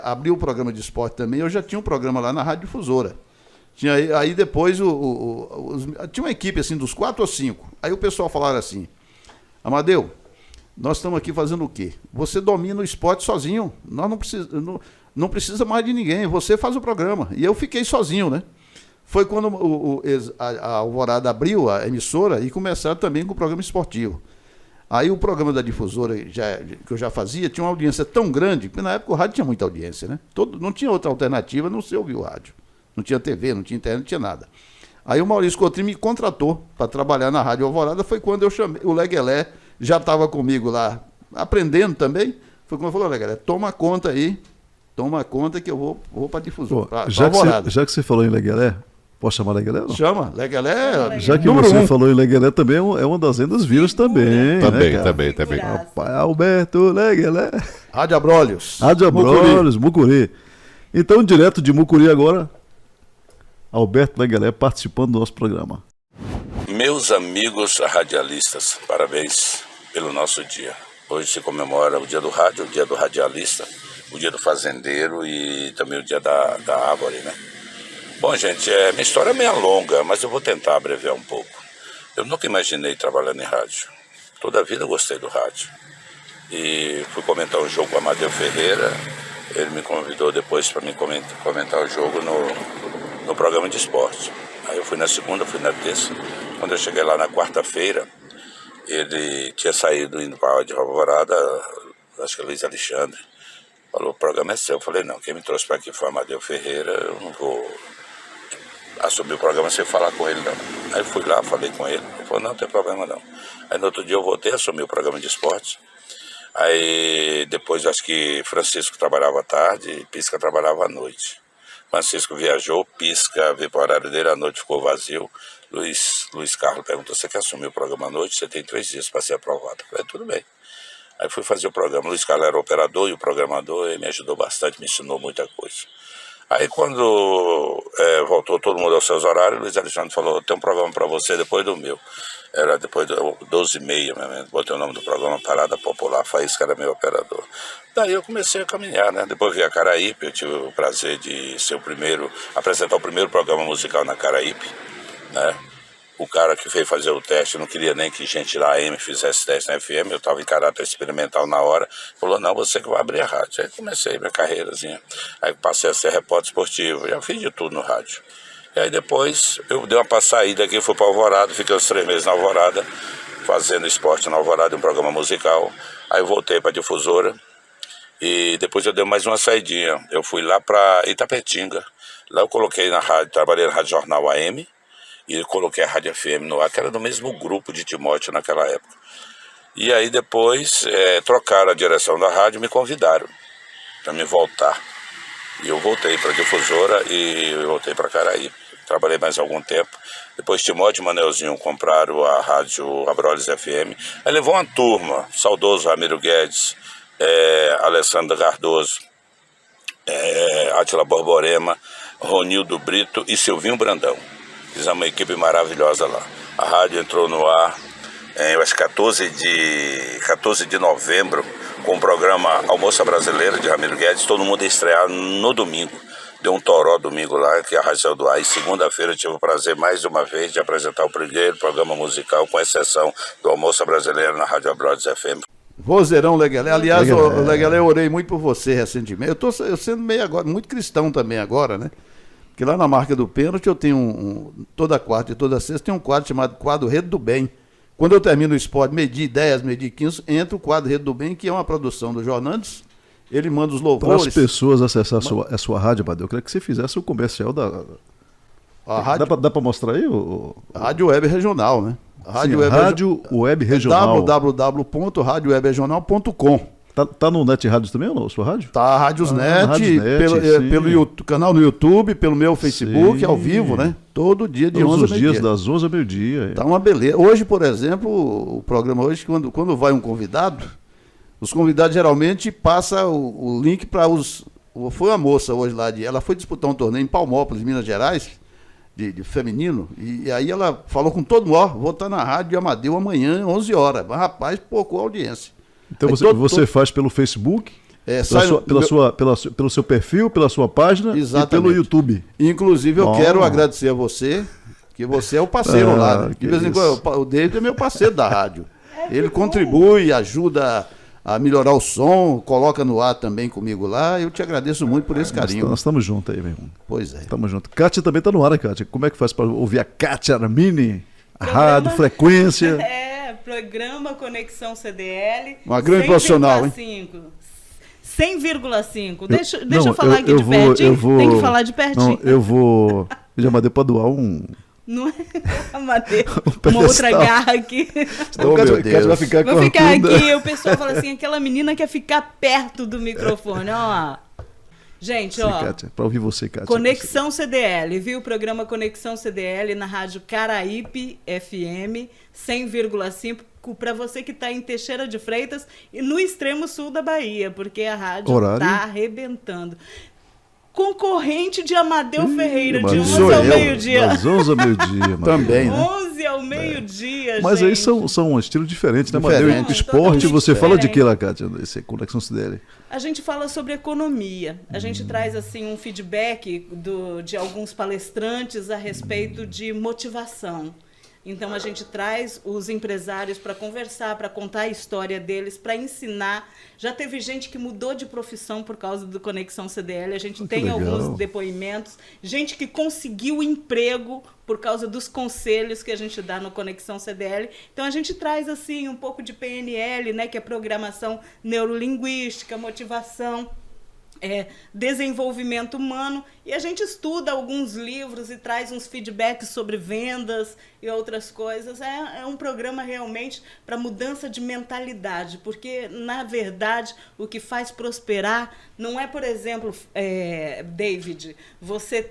abriu o programa de esporte também, eu já tinha um programa lá na Rádio Difusora. Aí depois tinha uma equipe assim, dos 4 ou 5. Aí o pessoal falaram assim, Amadeu, nós estamos aqui fazendo o quê? Você domina o esporte sozinho, nós não precisa mais de ninguém, você faz o programa. E eu fiquei sozinho, né? Foi quando a Alvorada abriu a emissora e começaram também com o programa esportivo. Aí o programa da Difusora, que eu já fazia, tinha uma audiência tão grande, porque na época o rádio tinha muita audiência, né? Não tinha outra alternativa a não ser ouvir o rádio. Não tinha TV, não tinha internet, não tinha nada. Aí o Maurício Cotrim me contratou para trabalhar na Rádio Alvorada, foi quando eu chamei, o Leguelé já estava comigo lá, aprendendo também, foi quando eu falei, Leguelé, toma conta aí, toma conta que eu vou para difusão, para Alvorada. Já que você falou em Leguelé, posso chamar Leguelé? Não? Chama, Leguelé. Já que você falou em Leguelé também, é uma das lendas vivas também. Também. Rapaz, Alberto Leguelé. Rádio Abrolhos. Rádio Abrolhos, Mucuri. Então, direto de Mucuri agora, Alberto Leguelé participando do nosso programa. Meus amigos radialistas, parabéns pelo nosso dia. Hoje se comemora o dia do rádio, o dia do radialista, o dia do fazendeiro e também o dia da árvore, né? Bom, gente, minha história é meio longa, mas eu vou tentar abreviar um pouco. Eu nunca imaginei trabalhando em rádio. Toda a vida eu gostei do rádio. E fui comentar um jogo com o Amadeu Ferreira. Ele me convidou depois para mim comentar o jogo no programa de esporte. Aí eu fui na segunda, fui na terça. Quando eu cheguei lá na quarta-feira, ele tinha saído indo para a Rádio Alvorada, acho que é Luiz Alexandre. Falou, o programa é seu. Eu falei, não, quem me trouxe para aqui foi o Amadeu Ferreira, eu não vou assumir o programa sem falar com ele, não. Aí fui lá, falei com ele. Ele falou, não tem problema não. Aí no outro dia eu voltei a assumir o programa de esporte. Aí depois acho que Francisco trabalhava à tarde e Pisca trabalhava à noite. Francisco viajou, Pisca veio para o horário dele, à noite ficou vazio. Luiz Carlos perguntou, você quer assumir o programa à noite? Você tem 3 dias para ser aprovado. Eu falei, tudo bem. Aí fui fazer o programa. Luiz Carlos era o operador e o programador, ele me ajudou bastante, me ensinou muita coisa. Aí quando voltou todo mundo aos seus horários, Luiz Alexandre falou, tem um programa para você depois do meu. Era depois de 12h30, botei o nome do programa Parada Popular, Faísca era meu operador. Daí eu comecei a caminhar, né? Depois vi a Caraípe, eu tive o prazer de ser apresentar o primeiro programa musical na Caraípe, né? O cara que veio fazer o teste não queria nem que gente da AM fizesse teste na FM, eu estava em caráter experimental na hora, falou, não, você que vai abrir a rádio. Aí comecei minha carreirazinha, aí passei a ser repórter esportivo, já fiz de tudo no rádio. E aí depois eu dei uma saída aqui, fui para Alvorada, fiquei uns 3 meses na Alvorada, fazendo esporte na Alvorada, um programa musical, aí voltei para a difusora, e depois eu dei mais uma saidinha, eu fui lá para Itapetinga, lá eu coloquei na rádio, trabalhei na Rádio Jornal AM, e coloquei a Rádio FM no ar, que era do mesmo grupo de Timóteo naquela época. E aí depois trocaram a direção da rádio e me convidaram para me voltar. E eu voltei para a difusora e eu voltei para Caraípe. Trabalhei mais algum tempo. Depois Timóteo e Manelzinho compraram a Rádio Abrolhos FM. Aí levou uma turma, saudoso Ramiro Guedes, Alessandra Cardoso, Átila Borborema, Ronildo Brito e Silvinho Brandão. Fiz uma equipe maravilhosa lá. A rádio entrou no ar em, acho, 14 de novembro, com o programa Almoço Brasileiro de Ramiro Guedes. Todo mundo ia estrear no domingo. Deu um toró domingo lá, que a rádio saiu do ar. E segunda-feira eu tive o prazer, mais uma vez, de apresentar o primeiro programa musical, com exceção do Almoço Brasileiro na Rádio Abrolhos FM. Vozeirão Leguelé. Aliás, Leguelé, eu orei muito por você recentemente. Eu sendo meio agora, muito cristão também agora, né? Porque lá na marca do pênalti eu tenho toda quarta e toda sexta tem um quadro chamado Quadro Rede do Bem. Quando eu termino o esporte, meio-dia 10, meio-dia 15, entra o Quadro Rede do Bem, que é uma produção do Jornandes. Ele manda os louvores. Para as pessoas acessar a sua rádio, Badeu, eu queria que você fizesse o comercial da... A rádio... Dá para mostrar aí? Rádio Web Regional, né? Rádio Web Regional. www.radiowebregional.com. Tá no Net Rádios também ou não? Sua rádio? Tá, Rádiosnet, pelo canal no YouTube, pelo meu Facebook, sim, ao vivo, né? Todo dia de 11 a meio-dia. Todos os dias, das 11 ao meio-dia. Tá uma beleza. Hoje, por exemplo, o programa hoje, quando vai um convidado, os convidados geralmente passam o link para os... Foi uma moça hoje lá, ela foi disputar um torneio em Palmópolis, Minas Gerais, de feminino, e aí ela falou com todo mundo, vou estar na rádio de Amadeu amanhã, 11 horas. Mas, rapaz, poucou a audiência. Então você faz pelo Facebook, pelo seu perfil, pela sua página. Exatamente. E pelo YouTube. Inclusive eu quero agradecer a você, que você é o parceiro lá. Né? De vez em quando, o David é meu parceiro da rádio. Ele contribui, ajuda a melhorar o som, coloca no ar também comigo lá. Eu te agradeço muito por esse carinho. Nós estamos juntos aí, meu irmão. Pois é. Estamos juntos. Kátia também está no ar, né, Kátia? Como é que faz para ouvir a Kátia Armini? A rádio, frequência... Programa Conexão CDL. Uma grande profissional, hein? 100,5. Eu- Deixa não, eu falar aqui eu de vou- pertinho. eu vou- Tem que falar de pertinho. Não, eu vou. Já mandei pra doar um. Não é, Amadeu? Uma pedestal. outra garra aqui. Senão o Cássio vai ficar Vou com a ficar corcunda. aqui, o pessoal fala assim, aquela menina quer ficar perto do microfone, ó. Gente, Sim, ó, Kátia, pra ouvir você, Kátia. Conexão CDL, viu? O programa Conexão CDL na rádio Caraípe FM 100,5 para você que está em Teixeira de Freitas e no extremo sul da Bahia, porque a rádio Horário? está arrebentando. Concorrente de Amadeu Ferreira, de Mas 11 sou ao eu. meio-dia. Das 11 ao meio-dia, mano. Também, né? 11 ao meio-dia, Mas gente. aí são um estilo diferente, né, Diferente. Amadeu? Não, Esporte, totalmente você fala de diferente. que lá, Kátia? Esse Conexão CDL. A gente fala sobre economia. A gente traz assim um feedback de alguns palestrantes a respeito de motivação. Então a gente traz os empresários para conversar, para contar a história deles, para ensinar. Já teve gente que mudou de profissão por causa do Conexão CDL. A gente Que tem legal. alguns depoimentos. Gente que conseguiu emprego por causa dos conselhos que a gente dá no Conexão CDL. Então a gente traz assim um pouco de PNL, né, que é programação neurolinguística, motivação, desenvolvimento humano, e a gente estuda alguns livros e traz uns feedbacks sobre vendas e outras coisas. É um programa realmente para mudança de mentalidade, porque, na verdade, o que faz prosperar não é, por exemplo, David, você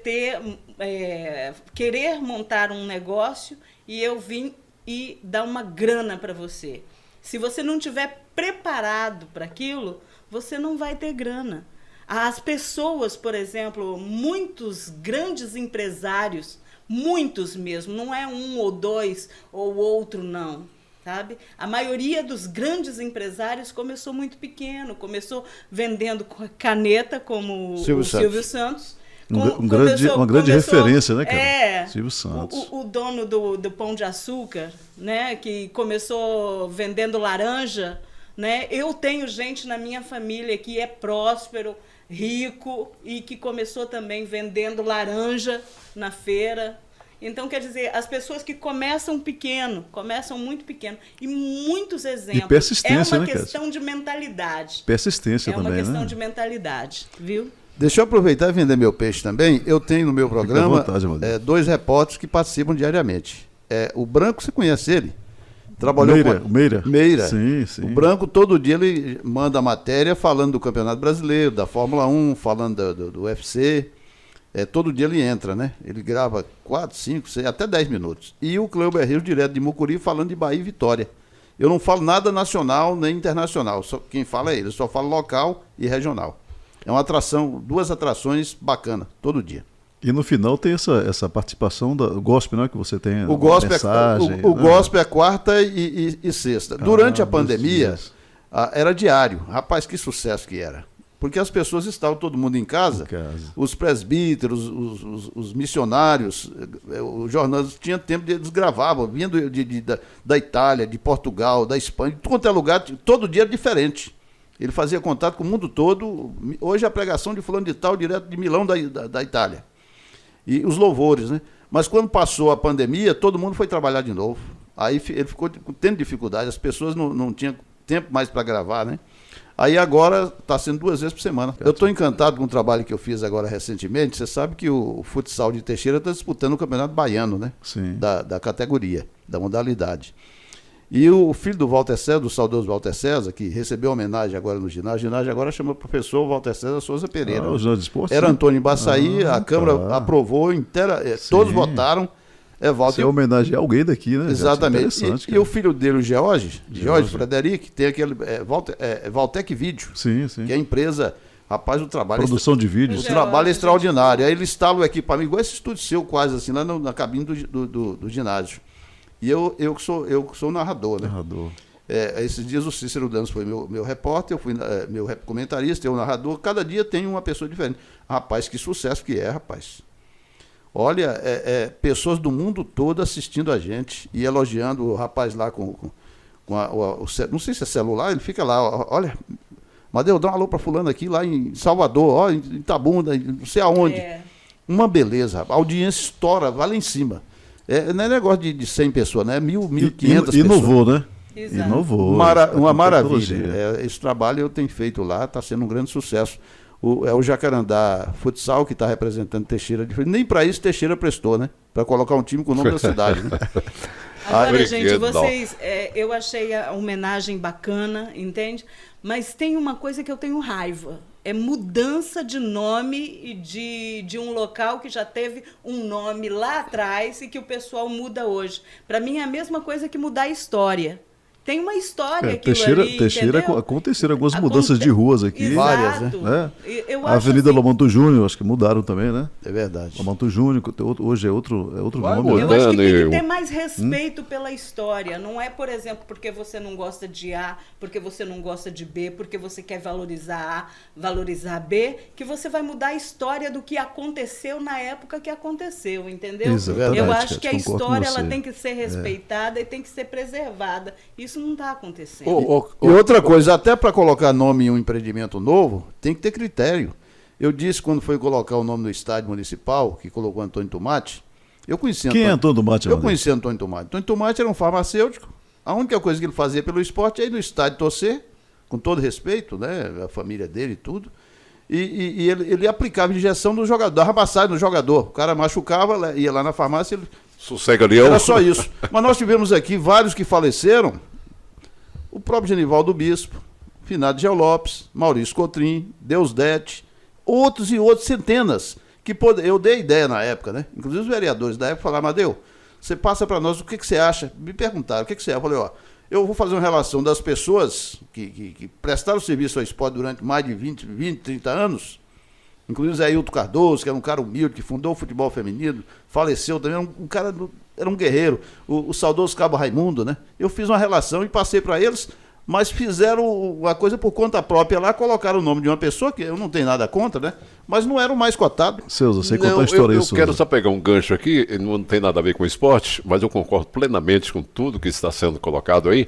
querer montar um negócio e eu vim e dar uma grana para você. Se você não estiver preparado para aquilo, você não vai ter grana. As pessoas, por exemplo, muitos grandes empresários, muitos mesmo, não é um ou dois ou outro, não, sabe? A maioria dos grandes empresários começou muito pequeno, começou vendendo caneta, como o Silvio Santos. Uma grande referência, né, cara? Silvio Santos. O dono do Pão de Açúcar, né, que começou vendendo laranja, né? Eu tenho gente na minha família que é próspero, rico e que começou também vendendo laranja na feira. Então, quer dizer, as pessoas que começam pequeno, começam muito pequeno. E muitos exemplos. E persistência, é uma né, questão de mentalidade. Persistência também, né? É uma questão de mentalidade, viu? Deixa eu aproveitar e vender meu peixe também. Eu tenho no meu programa vontade, Amadeu. 2 repórteres que participam diariamente. O Branco, você conhece ele? Trabalhou o Meira? Meira. Sim, sim. O Branco, todo dia, ele manda matéria falando do Campeonato Brasileiro, da Fórmula 1, falando do UFC. Todo dia ele entra, né? Ele grava 4, 5, 6, até 10 minutos. E o Cleuber Rios, direto de Mucuri, falando de Bahia e Vitória. Eu não falo nada nacional nem internacional. Quem fala é ele. Eu só falo local e regional. É uma atração, 2 atrações bacanas, todo dia. E no final tem essa participação do gospel, né? Que você tem. O gospel, mensagem, o né? gospel é quarta e sexta. Durante a 2 pandemia, dias. era diário. Rapaz, que sucesso que era. Porque as pessoas estavam todo mundo em casa. Os presbíteros, os missionários, os jornalistas tinham tempo de eles gravavam, vindo da Itália, de Portugal, da Espanha, de qualquer lugar, todo dia era diferente. Ele fazia contato com o mundo todo. Hoje a pregação de fulano de tal, direto de Milão, da Itália. E os louvores, né? Mas quando passou a pandemia, todo mundo foi trabalhar de novo. Aí ele ficou tendo dificuldade, as pessoas não tinham tempo mais para gravar, né? Aí agora está sendo 2 vezes por semana. Eu estou encantado com o trabalho que eu fiz agora recentemente. Você sabe que o futsal de Teixeira está disputando o Campeonato Baiano, né? Sim. Da categoria, da modalidade. E o filho do Walter César, do saudoso Walter César, que recebeu homenagem agora no ginásio, agora chama professor Walter César Souza Pereira. O ginásio de esporte? Era Antônio Embaçaí, a Câmara tá. aprovou todos votaram. Você é homenagem a alguém daqui, né? Exatamente. E o filho dele, o George Frederic, tem aquele Valtec Vídeo, sim, sim. que é a empresa. Rapaz, o trabalho. Produção de vídeos. O trabalho é extraordinário. Aí ele instala o equipamento, igual esse estúdio seu, quase assim, lá na cabine do ginásio. E eu que sou narrador, né? Narrador. Esses dias o Cícero Danos foi meu repórter, eu fui meu comentarista, eu narrador. Cada dia tem uma pessoa diferente. Rapaz, que sucesso que é, rapaz. Olha, pessoas do mundo todo assistindo a gente e elogiando o rapaz lá com não sei se é celular, ele fica lá, olha, Amadeu, dá um alô para fulano aqui, lá em Salvador, ó, em Itabuna, não sei aonde. Uma beleza, rapaz. A audiência estoura, vai lá em cima. Não é negócio de 100 pessoas, né? 1.000, 1.500 pessoas. Inovou, né? Exato. Inovou. Uma está com maravilha. tecnologia. Esse trabalho eu tenho feito lá, está sendo um grande sucesso. É o Jacarandá Futsal que está representando Teixeira de Freitas. Nem para isso Teixeira prestou, né? Para colocar um time com o nome da cidade, né? Agora, brinquedo, gente, não. vocês, eu achei a homenagem bacana, entende? Mas tem uma coisa que eu tenho raiva. É mudança de nome e de um local que já teve um nome lá atrás e que o pessoal muda hoje. Para mim é a mesma coisa que mudar a história. Tem uma história aquilo ali, Teixeira entendeu? aconteceram algumas mudanças de ruas aqui. Exato. Várias, né? Eu A acho Avenida assim, Lamonto Júnior, acho que mudaram também, né? É verdade. Lamonto Júnior, hoje é outro Vai nome. mudar. Né? eu acho que tem que Daniel. ter mais respeito pela história. Não é, por exemplo, porque você não gosta de A, porque você não gosta de B, porque você quer valorizar A, valorizar B, que você vai mudar a história do que aconteceu na época que aconteceu, entendeu? Exatamente, Eu acho Kátia, que a concordo com história ela você. tem que ser respeitada e tem que ser preservada. Isso não está acontecendo. E outra coisa, até para colocar nome em um empreendimento novo, tem que ter critério. Eu disse quando foi colocar o nome no estádio municipal, que colocou Antônio Tomate, eu conhecia Quem é Antônio Tomate? Eu André? conhecia Antônio Tomate. Antônio Tomate era um farmacêutico. A única coisa que ele fazia pelo esporte é ir no estádio torcer, com todo respeito, né? A família dele e tudo. E ele aplicava injeção no jogador, dava massagem no jogador. O cara machucava, ia lá na farmácia, ele Sossega Leão. era só isso. Mas nós tivemos aqui vários que faleceram. O próprio Genivaldo Bispo, finado Geo Lopes, Maurício Cotrim, Deusdete, outros e outros, centenas. Eu dei ideia na época, né? Inclusive os vereadores da época falaram, Amadeu, você passa para nós o que você acha? Me perguntaram, o que você acha? Eu falei, ó, eu vou fazer uma relação das pessoas que prestaram serviço ao esporte durante mais de 20, 30 anos. Inclusive Zé Hilton Cardoso, que era um cara humilde, que fundou o futebol feminino, faleceu também, era um guerreiro. O saudoso Cabo Raimundo, né? Eu fiz uma relação e passei para eles, mas fizeram uma coisa por conta própria lá, colocaram o nome de uma pessoa, que eu não tenho nada contra, né? Mas não era o mais cotado. Souza, você contou Não, a história eu aí, Souza. quero só pegar um gancho aqui, não tem nada a ver com esporte, mas eu concordo plenamente com tudo que está sendo colocado aí.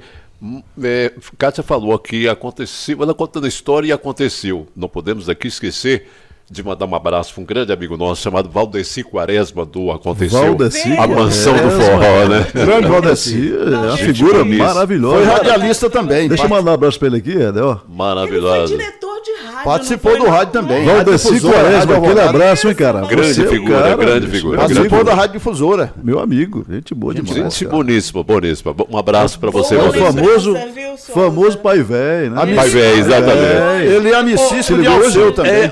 Kátia falou que aconteceu, ela contando a história e aconteceu. Não podemos aqui esquecer de mandar um abraço para um grande amigo nosso chamado Valdeci Quaresma do Aconteceu. Valdeci A mansão do Quaresma. forró, né? Grande Valdeci, é uma Gente figura bonita. maravilhosa. Foi radialista também. Deixa eu mandar um abraço pra ele aqui, Edel. Ele foi Maravilhosa. diretor de rádio. Participou não foi, do não? rádio também. Valdeci Difusora, Quaresma, Rádio aquele Alvorada. abraço, hein, cara? Grande Você é o figura, cara, grande bicho, figura. meu Participou amigo. da Rádio Difusora. Meu amigo, gente boa demais. Gente cara. boníssima, boníssima. Um abraço para você, É o Boa Valdeci. famoso, lembrança, viu, Souza? famoso pai velho, né? Pai velho, exatamente. É. Ele é amicíssimo de ligou hoje? Alceu também.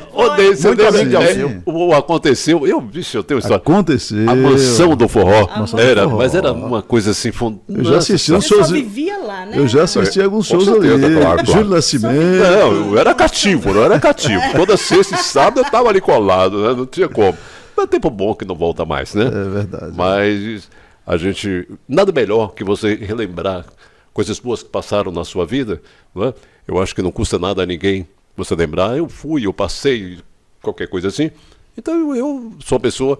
Muito amigo de Alceu. Aconteceu, eu tenho história. Aconteceu. A mansão do forró. Mansão do Era, forró. mas era uma coisa assim. Eu já assisti uns Você shows. só vivia lá, né? Eu já assisti alguns Com shows certeza, ali. claro. Júlio Nascimento. Não, eu era cativo, não era cativo. Toda sexta e sábado eu tava ali colado, né? Não tinha como. Mas tempo bom que não volta mais, né? É verdade. Mas a gente. Nada melhor que você relembrar coisas boas que passaram na sua vida, não é? Eu acho que não custa nada a ninguém você lembrar. Eu fui, eu passei, qualquer coisa assim. Então eu sou uma pessoa.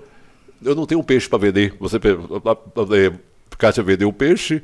Eu não tenho um peixe para vender. Kátia vendeu o peixe.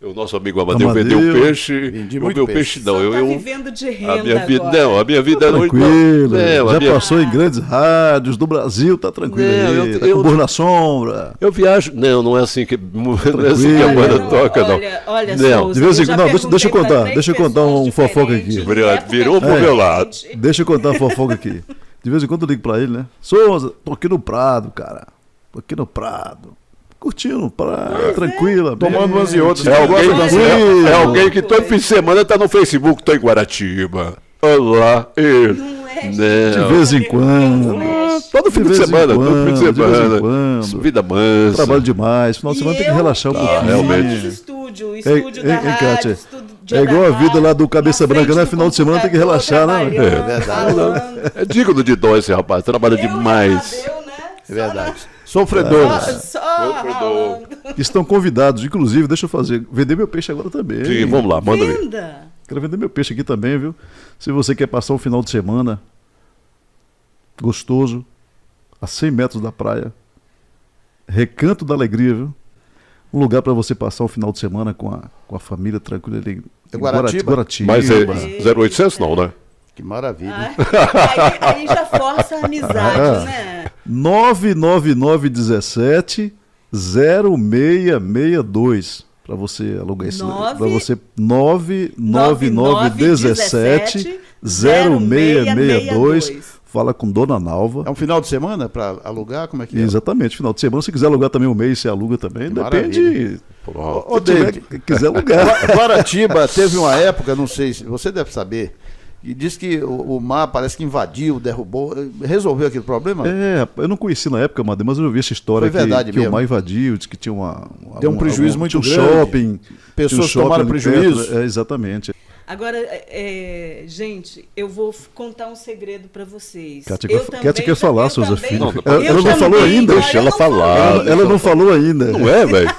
O nosso amigo Amadeu vendeu o peixe. Vendi O muito meu peixe. peixe não. Só tá Eu, vivendo de a renda minha vida, agora. não, a minha vida não. Tranquilo. Não, a Já minha- passou em grandes rádios do Brasil, tá tranquilo Não, aí. eu- Tá eu- com burro na sombra. Eu viajo. Não é assim que, não é assim que a banda toca, não. Olha, Não. Souza, De vez em eu já quando- não, deixa eu perguntei pra contar, três deixa eu contar pessoas um fofoca diferentes, aqui. em épocas Virou pro meu lado. diferentes. Deixa eu contar uma fofoca aqui. De vez em quando eu ligo pra ele, né? Souza, tô aqui no Prado, cara. Tô aqui no Prado. Curtindo, tranquila. Tomando bem. umas e outras. É Eu gosto alguém, de dançar. é alguém que todo fim de semana tá no Facebook, tô em Guaratiba. Olá, Não é, gente. De vez em quando. todo fim de vez em semana, todo fim de quando, de vez em semana. quando. Vida mansa. Trabalho demais. Final de semana tem que relaxar um pouquinho. realmente. Estúdio da hein, rádio, Kátia? estúdio É igual da a vida rádio, lá do Cabeça na Branca, frente né? do Final de semana tem que relaxar, né? computador, É verdade. falando. É digno de dó esse rapaz, trabalha demais. Eu, né? É verdade. Sofredores. Só Sofredor. Estão convidados, inclusive, deixa eu vender meu peixe agora também. Sim, vamos lá, manda ver. Venda. Quero vender meu peixe aqui também, viu? Se você quer passar um final de semana gostoso, a 100 metros da praia, Recanto da Alegria, viu? Um lugar para você passar um final de semana com a família tranquila ali. É Guaratiba? Guaratiba. Mas é 0800 não, né? Que maravilha. Aí já força a amizade, né? 99917 0662. para você alugar esse. 9 Para você 99917 0662. Fala com Dona Nalva. É um final de semana para alugar? Como é que é? Exatamente, final de semana. Se quiser alugar também um mês, você aluga também. Depende. Ô, David, quiser alugar. Guaratiba teve uma época, não sei se você deve saber, e diz que o mar parece que invadiu, derrubou. Resolveu aquele problema? Eu não conheci na época, Madê, mas eu vi essa história Foi verdade que mesmo. o mar invadiu, disse que tinha Deu um prejuízo muito tinha grande. Shopping. Pessoas tinha um tomaram shopping ali prejuízo. perto. Exatamente. Agora, gente, eu vou contar um segredo para vocês. Kátia Eu quer também falar, eu Souza também- Filho. eu Ela não também- falou ainda. olha, Deixa eu ela não falar. falei. Ela não falou ainda. Não é, velho?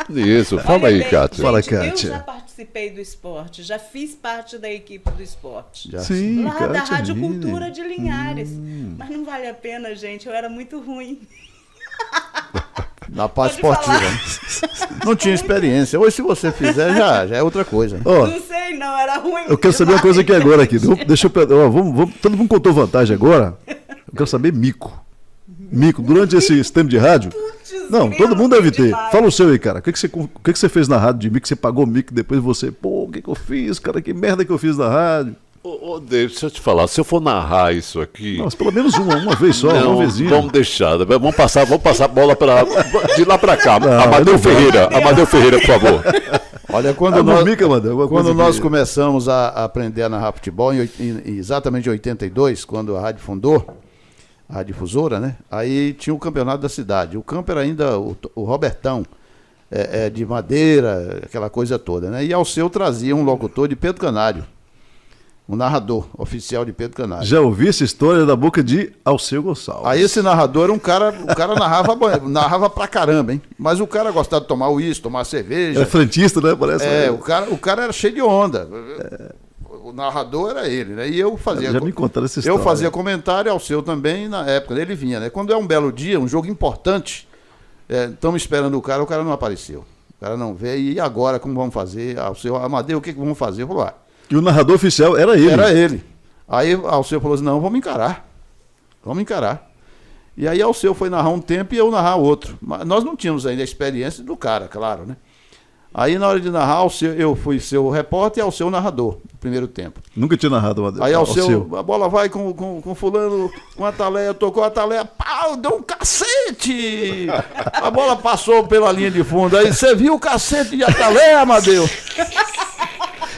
Isso, fala Olha aí, bem, Kátia. gente, Fala, eu Kátia. já participei do esporte, já fiz parte da equipe do esporte. Já. Sim, Lá da Kátia Rádio Nini. Cultura de Linhares. Mas não vale a pena, gente, eu era muito ruim. Na parte Pode esportiva. falar. Né? Não tinha experiência. Hoje, se você fizer, já é outra coisa. Ó, Não sei, não, era ruim. eu quero saber uma coisa aqui agora. Deixa eu. Ó, vamos, todo mundo contou vantagem agora. Eu quero saber mico. Mico, durante esse tempo de rádio. Não, todo mundo deve ter. Fala o seu aí, cara. O que você fez na rádio de mico? Você pagou mico e depois você, pô, o que eu fiz, cara? Que merda que eu fiz na rádio? Ô, David, deixa eu te falar, se eu for narrar isso aqui. Nossa, pelo menos uma vez só, Não, uma vezinha. vamos deixar. Vamos passar a bola de lá pra cá. Não, Amadeu não Ferreira, Amadeu Ferreira, por favor. Olha, quando Ah, nós, mica, Amadeu, alguma quando coisa nós que- começamos a aprender a narrar futebol, exatamente em 82, quando a rádio fundou, a Rádio Difusora, né? Aí tinha o campeonato da cidade. O campo era ainda o Robertão, de madeira, aquela coisa toda, né? E Alceu trazia um locutor de Pedro Canário, um narrador oficial de Pedro Canário. Já ouvi essa história da boca de Alceu Gonçalves. Aí esse narrador era o cara narrava pra caramba, hein? Mas o cara gostava de tomar uísque, tomar cerveja. É frentista, né? Parece. O cara era cheio de onda. O narrador era ele, né? E eu fazia. Já me contaram essa história. Eu fazia comentário ao seu também, na época ele vinha, né? Quando é um belo dia, um jogo importante, estamos esperando o cara não apareceu. O cara não veio, e agora, como vamos fazer? Ao seu Amadeu, o que vamos fazer? Eu falei, E o narrador oficial era ele. era ele. Aí Alceu falou assim, não, vamos encarar. E aí Alceu foi narrar um tempo e eu narrar outro. Mas nós não tínhamos ainda a experiência do cara, claro, né? Aí na hora de narrar, eu fui ser o repórter e Alceu o narrador, no primeiro tempo. Nunca tinha narrado uma Aí Alceu, a bola vai com fulano, com a Ataleia, tocou a Ataleia, pau, deu um cacete! A bola passou pela linha de fundo, aí você viu o cacete de Ataleia, Amadeu?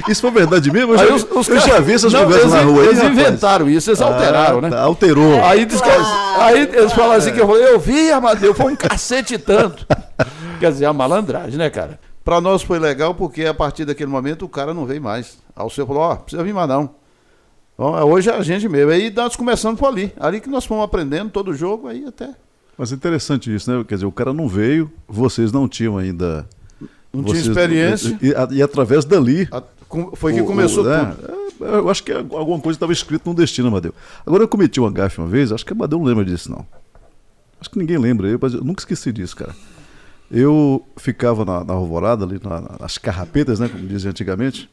Isso foi verdade mesmo? Eu Aí já, eu já vi essas Não, conversas na rua aí. eles rapaz. inventaram isso, eles alteraram, né? Tá, alterou. Aí, aí eles falaram assim que eu vi, Amadeu, foi um cacete tanto. Quer dizer, a malandragem, né, cara? Pra nós foi legal porque a partir daquele momento o cara não veio mais. Alceu falou, ó, precisa vir mais não. Bom, hoje é a gente mesmo. Aí nós começamos por ali. Ali que nós fomos aprendendo todo o jogo, aí até. Mas é interessante isso, né? Quer dizer, o cara não veio, vocês não tinham ainda. Não tinha experiência. E através dali. Foi que começou né? tudo. Eu acho que alguma coisa estava escrita no destino, Amadeu. Agora eu cometi uma gafe uma vez, acho que Amadeu não lembra disso, não. Acho que ninguém lembra, mas eu nunca esqueci disso, cara. Eu ficava na alvorada, ali nas carrapetas, né? Como dizia antigamente.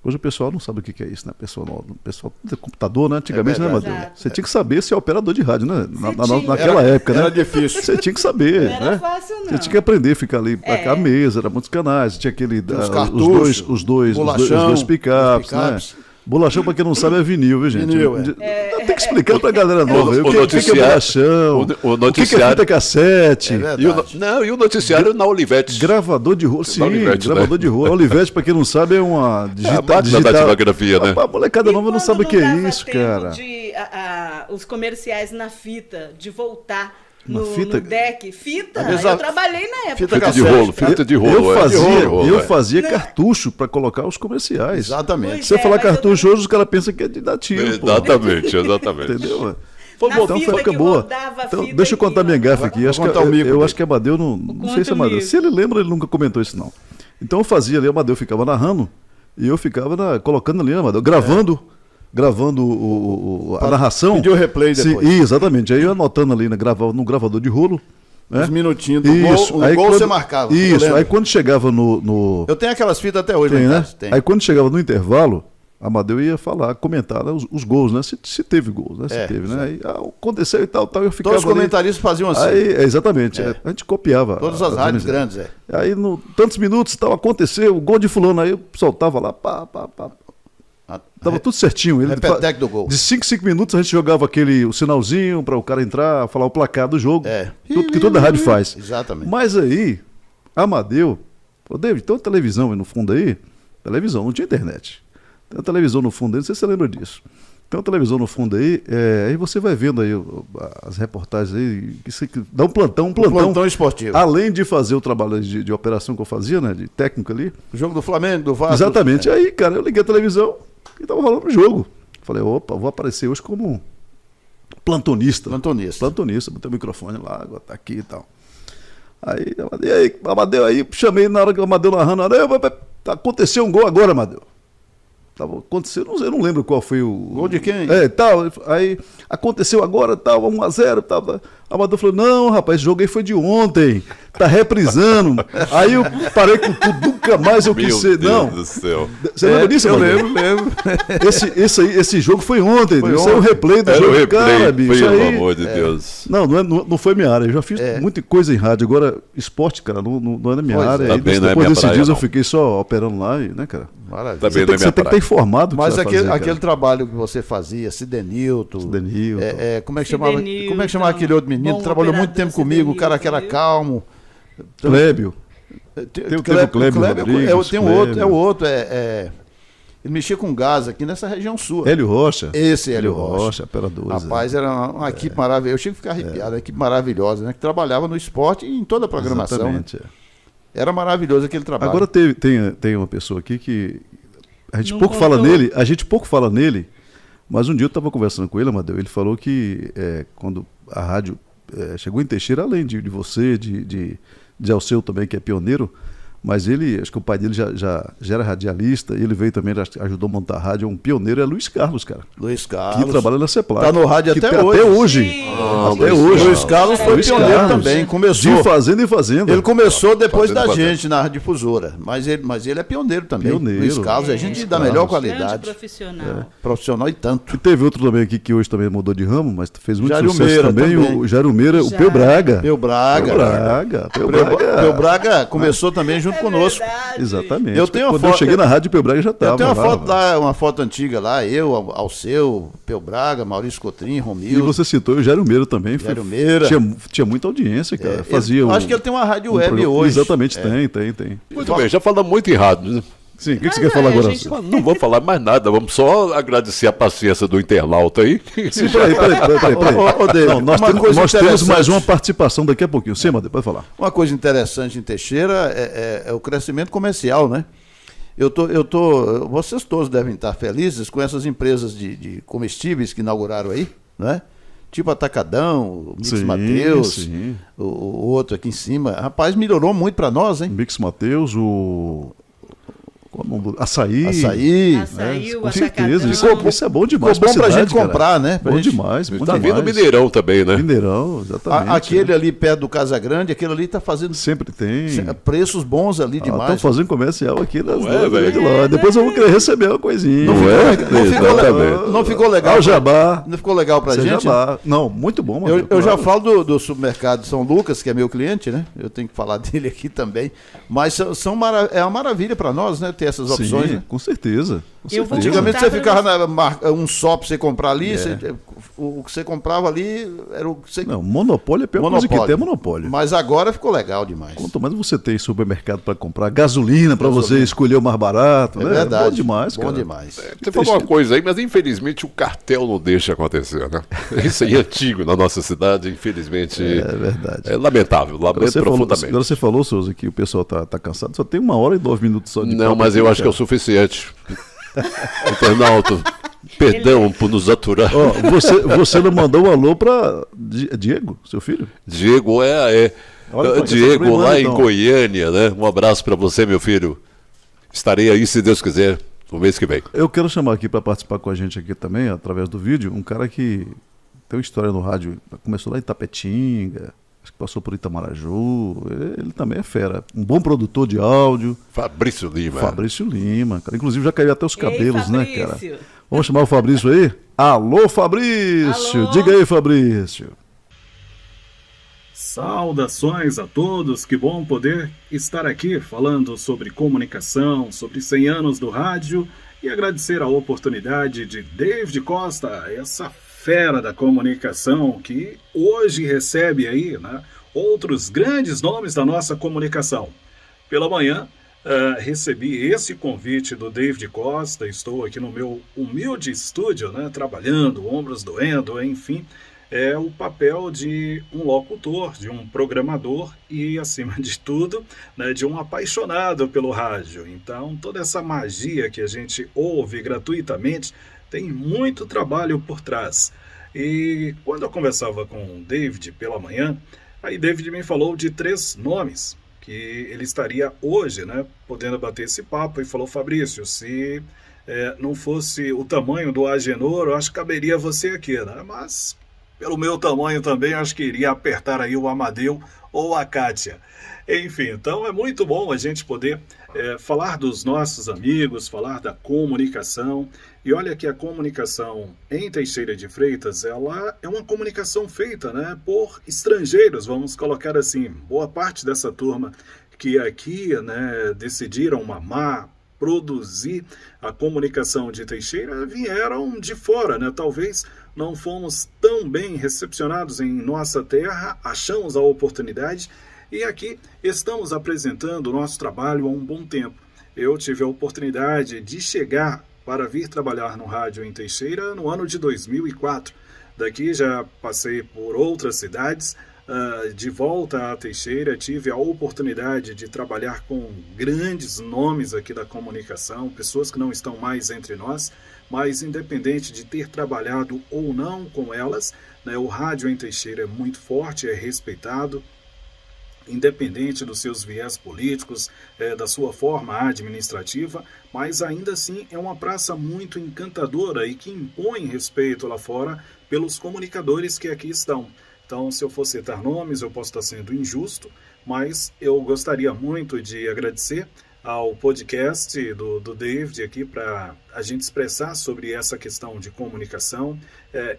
Hoje o pessoal não sabe o que é isso, né? O pessoal tem computador, né? Antigamente, né, Amadeu? Exato. Você tinha que saber ser operador de rádio, né? Tinha. Naquela época, né? Era difícil. Você tinha que saber, Não era né? fácil, não. Você tinha que aprender a ficar ali pra cá, a mesa, era muitos canais, tinha aquele. Os os cartuchos, dois bolachão, pick-ups, os né? pick-ups. Bolachão, pra quem não sabe, é vinil, viu, gente? Vinil, Eu tenho que explicar pra galera nova aí, o que é noticiário- bolachão, o o que é noticiário- fita cassete, É verdade. E o noticiário na Olivetti. gravador de rolo, sim, Olivetti, gravador né? de rolo. Olivete, pra quem não sabe, é uma A máquina da tipografia, né? A molecada E nova não quando sabe o que é dava isso, tempo cara. de, os comerciais na fita, de voltar Na no fita? deck. Fita, Às vezes eu a- trabalhei na época. Fita Fita de cassete. rolo, fita de rolo. Eu fazia, de rolo, eu é. fazia cartucho pra colocar os comerciais. Exatamente. Pois Se você falar mas eu cartucho hoje, os caras pensam que é de dar tiro, pô. Exatamente, exatamente. Entendeu? Na Então fita fica que boa. rodava a Então, fita deixa eu contar aqui, minha ó. gafe aqui. Vou Acho que, contar o mico eu dele. acho que Amadeu não sei se Conta o Amadeu. mico. Se ele lembra, ele nunca comentou isso, não. Então eu fazia ali, o Amadeu ficava narrando e eu ficava colocando ali, né, Amadeu? Gravando a narração. pedir o replay depois. Sim, exatamente. Aí eu anotando ali no gravador de rolo. Né? Uns minutinhos do Isso. gol, Aí o gol quando- você marcava. eu Isso. lembro. Aí quando chegava no Eu tenho aquelas fitas até hoje, tem, lá em né? casa, tem. Aí quando chegava no intervalo, Amadeu ia falar, comentar, né, os gols, né? Se teve gols, né? Se teve, né? Aí, aconteceu e tal, eu ficava. Todos os comentaristas faziam assim. Aí, exatamente, a gente copiava. Todas as rádios grandes, Aí, tantos minutos tal, aconteceu, o gol de fulano, aí eu soltava lá, pá. Tava tudo certinho. Repeteco do gol. De 5 minutos a gente jogava o sinalzinho para o cara entrar, falar o placar do jogo. Tudo que toda rádio faz. Exatamente. Mas aí, Amadeu, falou, David, tem uma televisão aí no fundo aí? Televisão, não tinha internet. Tem uma televisão no fundo aí, não sei se você lembra disso. Tem uma televisão no fundo aí, aí você vai vendo aí as reportagens aí, que dá um plantão. Plantão esportivo. Além de fazer o trabalho de operação que eu fazia, né, de técnico ali. O jogo do Flamengo, do Vasco. Exatamente. Aí, cara, eu liguei a televisão e tava rolando o jogo. Falei, opa, vou aparecer hoje como plantonista. Botei o microfone lá, agora tá aqui e tal. Aí, Amadeu, aí, chamei na hora que o Amadeu narrando, aconteceu um gol agora, Amadeu. Aconteceu, eu não lembro qual foi o... Gol de quem? Tal, aí aconteceu agora, tal, 1-0, tal. A Amadeu falou, não, rapaz, esse jogo aí foi de ontem, tá reprisando. Aí eu parei com tudo, nunca mais eu quis ser. Não. Meu Deus do céu. Você lembra disso, Eu Amadeu? lembro. Esse jogo foi ontem, Foi isso é o ontem. replay do Era jogo. o replay, Cara, bicho, pelo aí... amor de Deus. Não foi minha área, eu já fiz muita coisa em rádio, agora esporte, cara, não é na minha Pois é. área. Aí, Também não é depois minha desses praia, dias eu não. fiquei só operando lá, né, cara? Maravilha. Também não é Você minha tem que estar praia. informado do que Mas você vai fazer, aquele cara. trabalho que você fazia, Sidenilton. Como é que chamava? Sidenilton, Como é que chamava aquele outro menino? bom Trabalhou muito operador tempo comigo, o cara que era Sidenilton, calmo. Clébio. Teve o Clébio Rodrigues, tem um outro, é o outro. Ele mexia com gás aqui nessa região sua. Hélio Rocha. Esse Hélio Rocha. operador. Rapaz, era uma equipe maravilhosa. Eu chego a ficar arrepiado, uma equipe maravilhosa, né? Que trabalhava no esporte e em toda a programação. Né? Exatamente. Era maravilhoso aquele trabalho. Agora tem uma pessoa aqui que a gente Não pouco fala contou. nele, mas um dia eu estava conversando com ele, Amadeu, ele falou que quando a rádio chegou em Teixeira, além de você, de Alceu também, que é pioneiro, mas ele, acho que o pai dele já era radialista, ele veio também, ajudou a montar a rádio, um pioneiro é Luiz Carlos, cara. Luiz Que Carlos. trabalha na Ceplac. Tá no rádio que até tem hoje. Até hoje. Sim. Até hoje. Luiz Carlos foi Luiz pioneiro Carlos. também, começou. De fazenda em fazenda. Ele começou depois da Fazendo. gente na difusora, mas ele é pioneiro também. Pioneiro. Luiz Carlos é gente da Carlos. melhor Grande qualidade. profissional. Profissional e tanto. E teve outro também aqui que hoje também mudou de ramo, mas fez muito Jairo sucesso Meira também, também. o Jairo Meira, o Já. Peu Braga. Peu Braga. Peu Braga começou também junto conosco. Verdade. Exatamente. Eu tenho uma Quando foto- eu cheguei na rádio, o Peu Braga já estava. Eu tenho uma foto antiga lá, eu, Alceu, Peu Braga, Maurício Cotrim, E Romildo. você citou o Jairo Meira também. Jairo Meira. Tinha muita audiência, cara. Acho que ele tem uma rádio web programa- hoje. Exatamente, tem. Muito bem, já falamos muito em rádio, né? Sim, o que você Mas quer falar aí, agora? gente- Não vamos falar mais nada, vamos só agradecer a paciência do internauta aí. Sim, peraí. Ô, David, Não, nós uma temos, coisa nós temos mais interessante. uma participação daqui a pouquinho. Sim, Amadeu, pode falar. Uma coisa interessante em Teixeira é o crescimento comercial, né? Vocês todos devem estar felizes com essas empresas de comestíveis que inauguraram aí, né? Tipo Atacadão, o Mix Sim, Mateus, sim. o outro aqui em cima. Rapaz, melhorou muito para nós, hein? Mix Mateus, qual é o nome do... Açaí. Açaí, o Com certeza. Atacadão. Isso é bom demais. Ficou bom pra cidade, gente cara. comprar, né? Pra Bom gente- demais. Bom Tá vindo demais. Mineirão também, né? Mineirão, exatamente. Aquele ali perto do Casa Grande, aquele ali tá fazendo Sempre tem. preços bons ali Estão demais. fazendo comercial aqui nas Não é, velho? de lá. Depois eu vou querer receber uma coisinha. Não Exatamente. Não ficou legal? Ah, o jabá. Não ficou legal pra Você gente? jabá. Não, muito bom, mano. Eu já falo do supermercado São Lucas, que é meu cliente, né? Eu tenho que falar dele aqui também. Mas é uma maravilha para nós, né? Ter essas opções. Sim, Né? com certeza. Com Eu vou certeza. Antigamente contar você pra ficava um só para você comprar ali, o que você comprava ali era o que você. Não, monopólio é a pior coisa que tem, é monopólio. Mas agora ficou legal demais. Quanto mais você tem supermercado para comprar gasolina para você escolher o mais barato, É né? verdade. Bom demais, Bom cara. demais. Você falou uma coisa aí, mas infelizmente o cartel não deixa acontecer, né? Isso aí é antigo na nossa cidade, infelizmente. É verdade. É lamentável, lamento Agora profundamente. você falou, Souza, que o pessoal tá cansado. Só tem 1h09 só de Não, papo mas aqui, eu acho que é o cara. suficiente. Internauta, perdão por nos aturar. Ó, você não mandou um alô para Diego, seu filho? Diego Olha, pô, Diego essa lá em então. Goiânia, né? Um abraço para você, meu filho. Estarei aí, se Deus quiser, no mês que vem. Eu quero chamar aqui para participar com a gente aqui também, através do vídeo, um cara que tem uma história no rádio, começou lá em Tapetinga, acho que passou por Itamaraju, ele também é fera. Um bom produtor de áudio. Fabrício Lima. Fabrício Lima, cara. Inclusive já caiu até os cabelos, né, cara? Fabrício. Vamos chamar o Fabrício aí? Alô, Fabrício! Alô? Diga aí, Fabrício. Saudações a todos, que bom poder estar aqui falando sobre comunicação, sobre 100 anos do rádio e agradecer a oportunidade de David Costa, essa fera da comunicação que hoje recebe aí, né, outros grandes nomes da nossa comunicação. Pela manhã, recebi esse convite do David Costa, estou aqui no meu humilde estúdio, né, trabalhando, ombros doendo, enfim, é o papel de um locutor, de um programador e, acima de tudo, né, de um apaixonado pelo rádio. Então, toda essa magia que a gente ouve gratuitamente tem muito trabalho por trás. E quando eu conversava com o David pela manhã, aí David me falou de 3 nomes que ele estaria hoje, né, podendo bater esse papo, e falou: Fabrício, se não fosse o tamanho do Agenor, eu acho que caberia você aqui, né? Mas pelo meu tamanho também, acho que iria apertar aí o Amadeu ou a Kátia. Enfim, então é muito bom a gente poder falar dos nossos amigos, falar da comunicação. E olha que a comunicação em Teixeira de Freitas, ela é uma comunicação feita, né, por estrangeiros, vamos colocar assim. Boa parte dessa turma que aqui, né, decidiram mamar, produzir a comunicação de Teixeira, vieram de fora, né? Talvez não fomos tão bem recepcionados em nossa terra, achamos a oportunidade e aqui estamos apresentando o nosso trabalho há um bom tempo. Eu tive a oportunidade de chegar para vir trabalhar no rádio em Teixeira no ano de 2004. Daqui já passei por outras cidades. De volta a Teixeira, tive a oportunidade de trabalhar com grandes nomes aqui da comunicação, pessoas que não estão mais entre nós, mas independente de ter trabalhado ou não com elas, né, o rádio em Teixeira é muito forte, é respeitado, independente dos seus viés políticos, da sua forma administrativa, mas ainda assim é uma praça muito encantadora e que impõe respeito lá fora pelos comunicadores que aqui estão. Então, se eu for citar nomes, eu posso estar sendo injusto, mas eu gostaria muito de agradecer ao podcast do David aqui para a gente expressar sobre essa questão de comunicação.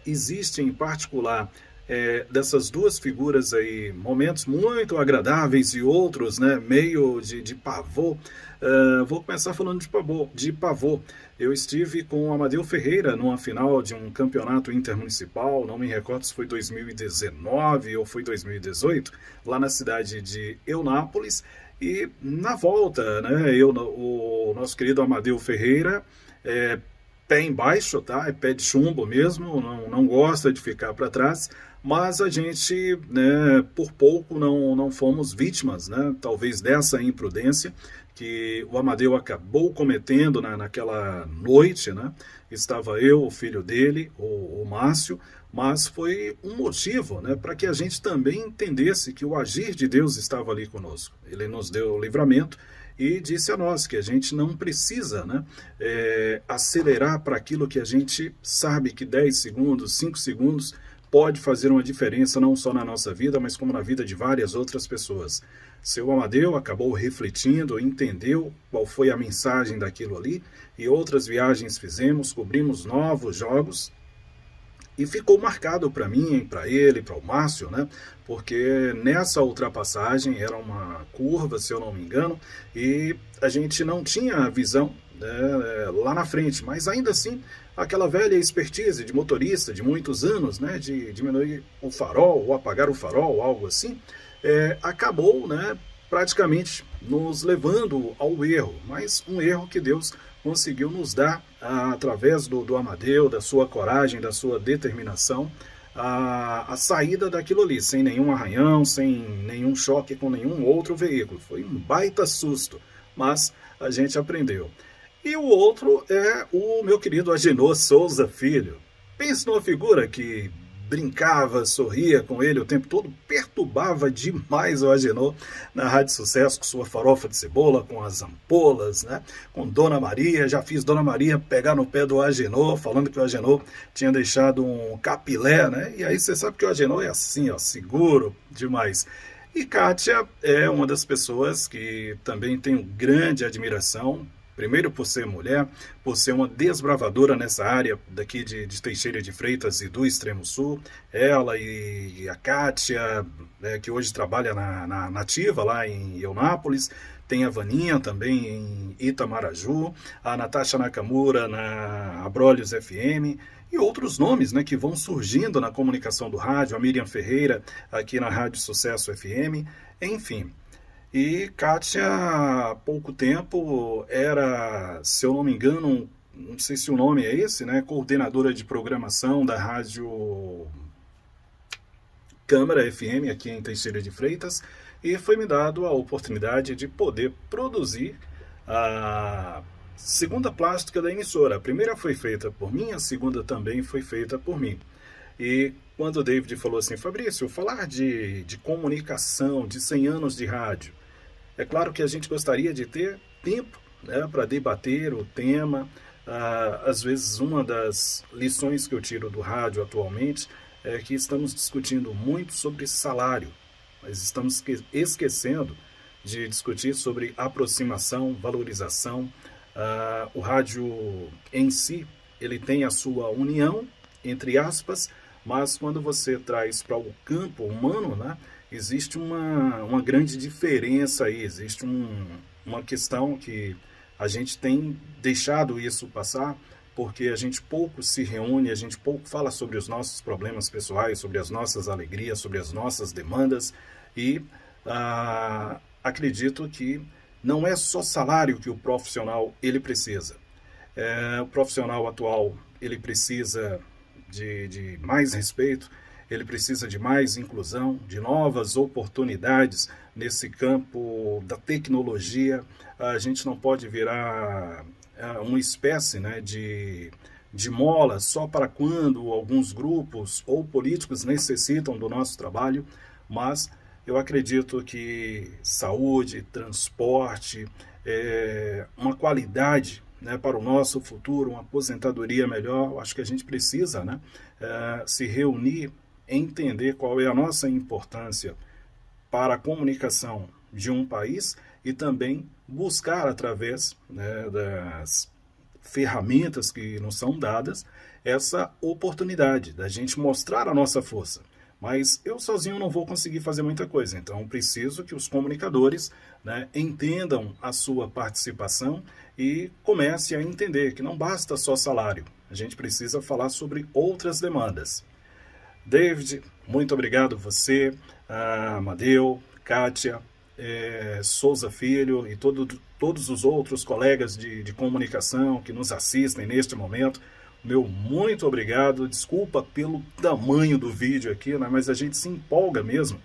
Existe, em particular, dessas duas figuras aí, momentos muito agradáveis e outros, né, meio de pavor. Vou começar falando de pavor. Eu estive com o Amadeu Ferreira numa final de um campeonato intermunicipal, não me recordo se foi 2019 ou foi 2018, lá na cidade de Eunápolis, e na volta, né, o nosso querido Amadeu Ferreira, pé embaixo, tá? É pé de chumbo mesmo, não gosta de ficar para trás, mas a gente, né, por pouco não fomos vítimas, né, talvez dessa imprudência que o Amadeu acabou cometendo naquela noite, né? Estava eu, o filho dele, o Márcio, mas foi um motivo, né, para que a gente também entendesse que o agir de Deus estava ali conosco. Ele nos deu o livramento e disse a nós que a gente não precisa, né, acelerar para aquilo que a gente sabe que 10 segundos, 5 segundos pode fazer uma diferença não só na nossa vida, mas como na vida de várias outras pessoas. Seu Amadeu acabou refletindo, entendeu qual foi a mensagem daquilo ali, e outras viagens fizemos, cobrimos novos jogos, e ficou marcado para mim, para ele, para o Márcio, né? Porque nessa ultrapassagem era uma curva, se eu não me engano, e a gente não tinha a visão, né, lá na frente, mas ainda assim aquela velha expertise de motorista de muitos anos, né, de diminuir o farol ou apagar o farol, algo assim, acabou, né, praticamente nos levando ao erro, mas um erro que Deus conseguiu nos dar através do Amadeu, da sua coragem, da sua determinação, a saída daquilo ali, sem nenhum arranhão, sem nenhum choque com nenhum outro veículo. Foi um baita susto, mas a gente aprendeu. E o outro é o meu querido Agenor Souza Filho. Pense numa figura que brincava, sorria com ele o tempo todo, perturbava demais o Agenor na Rádio Sucesso com sua farofa de cebola, com as ampolas, né? Com Dona Maria. Já fiz Dona Maria pegar no pé do Agenor, falando que o Agenor tinha deixado um capilé, né? E aí você sabe que o Agenor é assim, ó, seguro demais. E Kátia é uma das pessoas que também tenho grande admiração. Primeiro por ser mulher, por ser uma desbravadora nessa área daqui de Teixeira de Freitas e do Extremo Sul. Ela e a Kátia, né, que hoje trabalha na Nativa, lá em Eunápolis. Tem a Vaninha também em Itamaraju, a Natasha Nakamura na Abrolhos FM e outros nomes, né, que vão surgindo na comunicação do rádio. A Miriam Ferreira aqui na Rádio Sucesso FM, enfim. E Kátia, há pouco tempo, era, se eu não me engano, não sei se o nome é esse, né? Coordenadora de programação da Rádio Câmara FM, aqui em Teixeira de Freitas, e foi me dado a oportunidade de poder produzir a segunda plástica da emissora. A primeira foi feita por mim, a segunda também foi feita por mim. E quando o David falou assim, Fabrício, falar de comunicação, de 100 anos de rádio, é claro que a gente gostaria de ter tempo, né, para debater o tema. Às vezes, uma das lições que eu tiro do rádio atualmente é que estamos discutindo muito sobre salário, mas estamos esquecendo de discutir sobre aproximação, valorização. O rádio em si, ele tem a sua união, entre aspas, mas quando você traz para o campo humano, né, existe uma grande diferença aí, existe uma questão que a gente tem deixado isso passar, porque a gente pouco se reúne, a gente pouco fala sobre os nossos problemas pessoais, sobre as nossas alegrias, sobre as nossas demandas, e acredito que não é só salário que o profissional ele precisa. O profissional atual ele precisa de mais respeito, ele precisa de mais inclusão, de novas oportunidades nesse campo da tecnologia. A gente não pode virar uma espécie, né, de mola só para quando alguns grupos ou políticos necessitam do nosso trabalho, mas eu acredito que saúde, transporte, uma qualidade, né, para o nosso futuro, uma aposentadoria melhor, eu acho que a gente precisa, né, se reunir, entender qual é a nossa importância para a comunicação de um país e também buscar, através, né, das ferramentas que nos são dadas, essa oportunidade da gente mostrar a nossa força. Mas eu sozinho não vou conseguir fazer muita coisa, então preciso que os comunicadores, né, entendam a sua participação e comecem a entender que não basta só salário, a gente precisa falar sobre outras demandas. David, muito obrigado você, Amadeu, Kátia, Souza Filho e todos os outros colegas de comunicação que nos assistem neste momento. Meu muito obrigado, desculpa pelo tamanho do vídeo aqui, né, mas a gente se empolga mesmo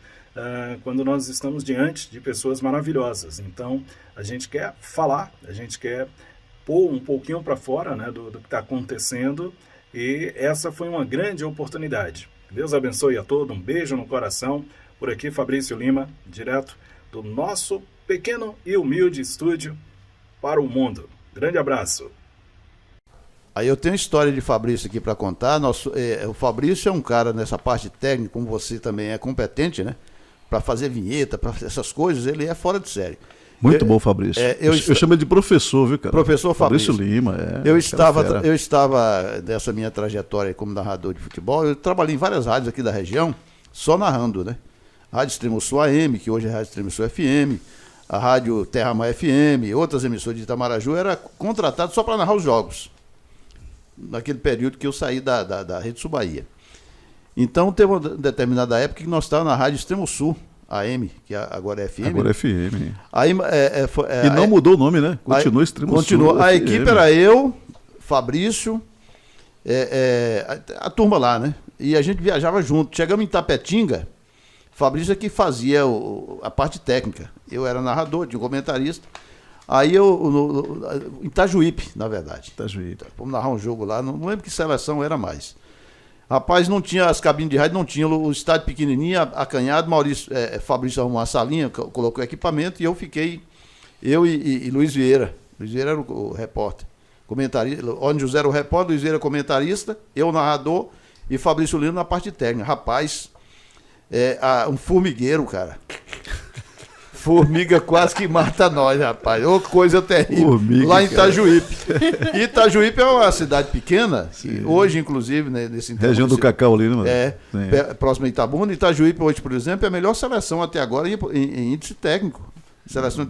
quando nós estamos diante de pessoas maravilhosas. Então, a gente quer falar, a gente quer pôr um pouquinho para fora, né, do que está acontecendo, e essa foi uma grande oportunidade. Deus abençoe a todos, um beijo no coração. Por aqui, Fabrício Lima, direto do nosso pequeno e humilde estúdio para o mundo. Grande abraço. Aí eu tenho uma história de Fabrício aqui para contar. O Fabrício é um cara nessa parte técnica, como você também é competente, né? Para fazer vinheta, para essas coisas, ele é fora de série. Muito bom, Fabrício. Eu chamo ele de professor, viu, cara? Professor Fabrício Lima, Eu estava nessa minha trajetória como narrador de futebol, eu trabalhei em várias rádios aqui da região, só narrando, né? Rádio Extremo Sul AM, que hoje é Rádio Extremo Sul FM, a Rádio Terra Mar FM, outras emissoras de Itamaraju, era contratado só para narrar os jogos. Naquele período que eu saí da Rede Sul Bahia. Então, teve uma determinada época que nós estávamos na Rádio Extremo Sul AM, que agora é FM. Agora é FM. Aí, e não mudou o nome, né? Continua Extremo Sul. A equipe era eu, Fabrício, a turma lá, né? E a gente viajava junto. Chegamos em Tapetinga, Fabrício é que fazia a parte técnica. Eu era narrador, tinha um comentarista. Aí em Itajuípe, na verdade. Itajuípe. Vamos narrar um jogo lá, não lembro que seleção era mais. Rapaz, não tinha as cabines de rádio, não tinha o estádio pequenininho, acanhado, Fabrício arrumou uma salinha, colocou equipamento e eu fiquei, e Luiz Vieira. Luiz Vieira era o repórter, comentarista, Oni José era o repórter, Luiz Vieira comentarista, eu narrador e Fabrício Lino na parte técnica. Rapaz, um formigueiro, cara. Formiga quase que mata nós, rapaz. Ô, coisa terrível. Formiga, lá em Itajuípe. E Itajuípe é uma cidade pequena, hoje, inclusive, né, nesse Região do Cacau ali, né? Próximo a Itabuna. Itajuípe hoje, por exemplo, é a melhor seleção até agora em índice técnico. Seleção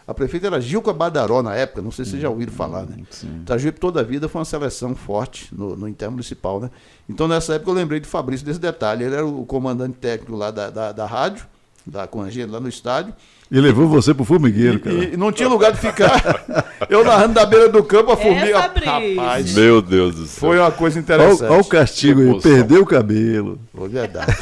a prefeita era Gilca Badaró na época, não sei se vocês já ouviram falar, né? Itajuípe toda a vida foi uma seleção forte no intermunicipal, né? Então, nessa época, eu lembrei de Fabrício desse detalhe. Ele era o comandante técnico lá da rádio, com a gente lá no estádio. E levou você pro formigueiro, cara. E não tinha lugar de ficar. Eu narrando da beira do campo, a formiga. Rapaz, meu Deus do céu. foi uma coisa interessante. Olha o castigo aí, perdeu o cabelo. Foi verdade.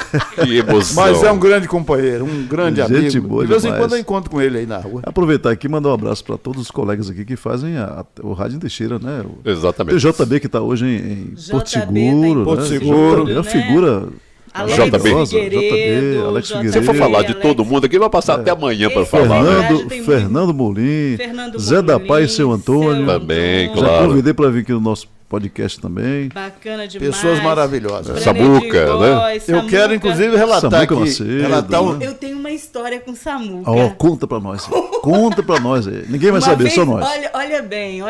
Que emoção. Mas é um grande companheiro, um grande Gente amigo. boa De vez em demais. quando eu encontro com ele aí na rua. Aproveitar aqui e mandar um abraço para todos os colegas aqui que fazem o Rádio em Teixeira, né? Exatamente. O JB que está hoje em Porto JB tá Seguro. em né? Porto Seguro. JB é uma né? figura. Alex maravilhosa. Figueiredo, JB, Alex JB, Figueiredo. Se for falar de Alex- todo mundo aqui, vai passar até amanhã para Esse falar. né? verdade, tem Fernando Molim, Fernando Zé da Molim, Paz e seu Antônio. Também, Antônio. Já claro. convidei para vir aqui no nosso podcast também. Bacana demais. Pessoas maravilhosas. Samuca, né? Eu quero, inclusive, relatar Samuca aqui. Macedo, Relatar né? Eu tenho uma história com Samuca. Ó, conta para nós. Conta para nós aí. Ninguém vai Uma saber, vez- só nós. Olha bem.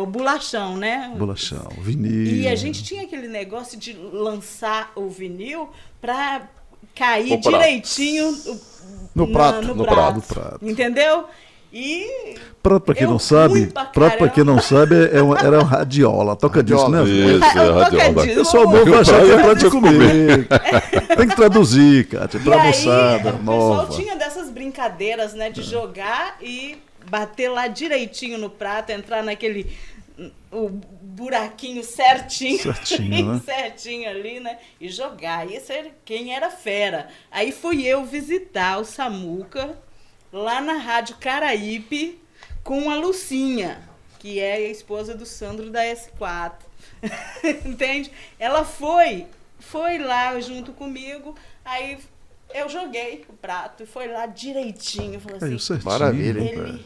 O bolachão, né? Bolachão, vinil. E a gente tinha aquele negócio de lançar o vinil para cair No prato. direitinho No prato. no No prato. prato. Entendeu? E Prato, pra quem Eu não sabe, fui pra prato, pra quem não sabe, era uma radiola. Toca disco, né? Isso, é Eu radiola. toco O pessoal novo vai achar que é prato de comer. Tem que traduzir, Kátia. E Pra aí, moçada o pessoal nova. tinha dessas brincadeiras, né, de jogar e bater lá direitinho no prato, entrar naquele o buraquinho certinho, Certinho, né? certinho ali, né, e jogar. Isso era quem era fera. Aí fui eu visitar o Samuca lá na Rádio Caraípe com a Lucinha, que é a esposa do Sandro da S4. Entende? Ela foi lá junto comigo, aí eu joguei o prato e foi lá direitinho. Falei Caiu assim, certinho. Maravilha, hein? ele,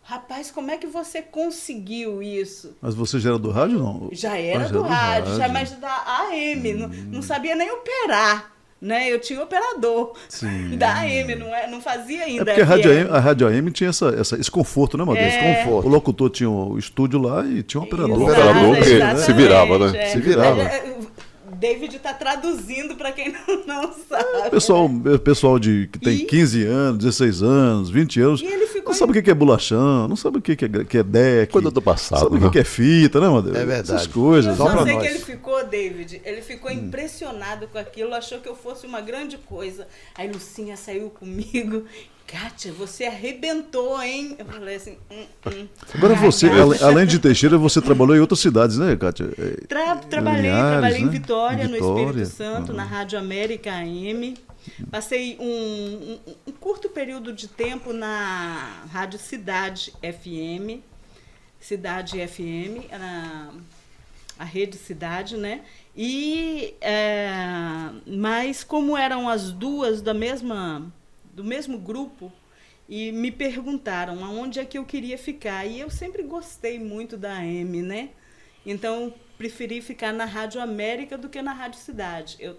rapaz, como é que você conseguiu isso? Mas você já era do rádio, não? Já era Ah, do rádio, já mais da AM, não sabia nem operar, né? Eu tinha operador Sim. da AM, não fazia É ainda. porque FM. a Rádio AM tinha esse conforto, né, Matheus? Conforto. O locutor tinha o estúdio lá e tinha um operador. O operador que Exatamente, se virava, né? é. Se virava. David está traduzindo para quem não sabe. Pessoal que tem E- 15 anos, 16 anos, 20 anos, E ele ficou não sabe o que é bolachão, não sabe o que é deck. Coisa do passado, Sabe né? o que é fita, né, Matheus? É verdade. Essas coisas. Eu Só só pra sei nós. que ele ficou, David, ele ficou impressionado com aquilo, achou que eu fosse uma grande coisa. Aí Lucinha saiu comigo. Kátia, você arrebentou, hein? Eu falei assim... Agora Ai, você, Kátia. além de Teixeira, você trabalhou em outras cidades, né, Kátia? Trabalhei Linhares, em né? Vitória, Em no Vitória. Espírito Santo, na Rádio América AM. Passei um curto período de tempo na Rádio Cidade FM. Cidade FM, a Rede Cidade, né? Mas como eram as duas do mesmo grupo, e me perguntaram aonde é que eu queria ficar. E eu sempre gostei muito da AM, né? Então, preferi ficar na Rádio América do que na Rádio Cidade. Eu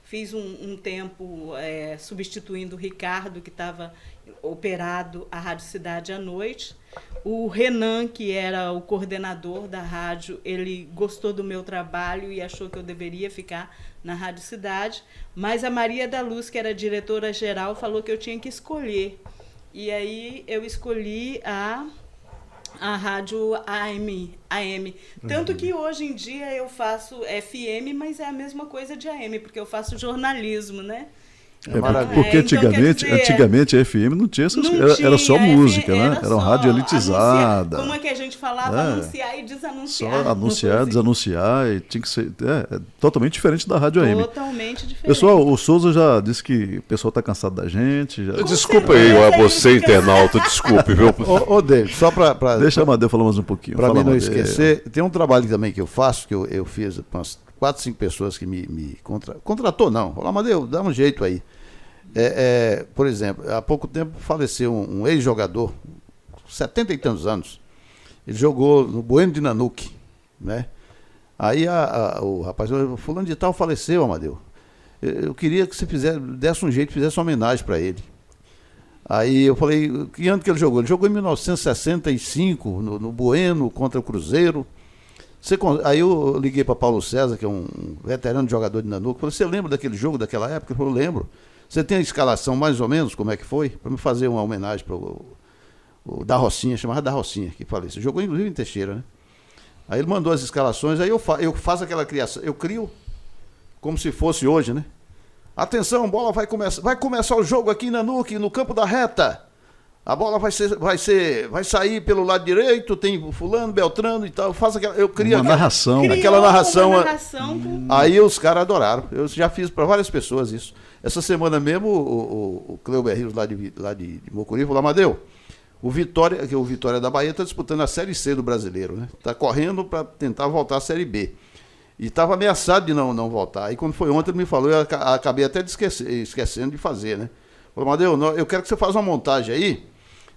fiz um tempo substituindo o Ricardo, que estava operado a Rádio Cidade à noite. O Renan, que era o coordenador da rádio, ele gostou do meu trabalho e achou que eu deveria ficar na Rádio Cidade. Mas a Maria da Luz, que era diretora-geral, falou que eu tinha que escolher. E aí eu escolhi a rádio AM. Tanto que hoje em dia eu faço FM, mas é a mesma coisa de AM, porque eu faço jornalismo, né? Porque então, quer dizer, antigamente a FM não tinha essas não coisas, era só tinha, música, né? era Era um só rádio elitizada. anunciar. Como é que a gente falava? Anunciar e desanunciar. Só anunciar, desanunciar, e tinha que ser totalmente diferente da rádio AM. Totalmente diferente. Pessoal, o Souza já disse que o pessoal está cansado da gente. Já... Desculpa aí, você internauta, desculpe, viu? Ô, David, só para Deixa a Amadeu falar mais um pouquinho. Para Fala, mim não Amadeu. esquecer, tem um trabalho também que eu faço, que eu fiz com umas 4, 5 pessoas que me contratou, não. Falou, Amadeu, dá um jeito aí. Por exemplo, há pouco tempo faleceu um ex-jogador, 70 e tantos anos. Ele jogou no Bueno de Nanuque, né? Aí o rapaz falou, fulano de tal faleceu, Amadeu. Eu queria que você desse um jeito, fizesse uma homenagem para ele. Aí eu falei, que ano que ele jogou? Ele jogou em 1965, no Bueno, contra o Cruzeiro. Aí eu liguei para Paulo César, que é um veterano de jogador de Nanuque. Falei, você lembra daquele jogo, daquela época? Ele falou, lembro. Você tem a escalação mais ou menos, como é que foi? Para me fazer uma homenagem para o da Rocinha, chamava da Rocinha, que faleceu. Jogou inclusive em Teixeira, né? Aí ele mandou as escalações, aí eu faço aquela criação, eu crio como se fosse hoje, né? Atenção, bola vai começar o jogo aqui em Nanuque, no campo da reta. A bola vai sair pelo lado direito, tem fulano, Beltrano e tal. Eu crio uma narração. Aquela narração. Com... Aí os caras adoraram. Eu já fiz para várias pessoas isso. Essa semana mesmo, o Cleuber Rios, lá de Mocuri, falou, Amadeu, o Vitória da Bahia está disputando a Série C do Brasileiro, né? Está correndo para tentar voltar à Série B. E estava ameaçado de não voltar. Aí quando foi ontem ele me falou, eu acabei até esquecendo de fazer, né? Falou, Amadeu, eu quero que você faça uma montagem aí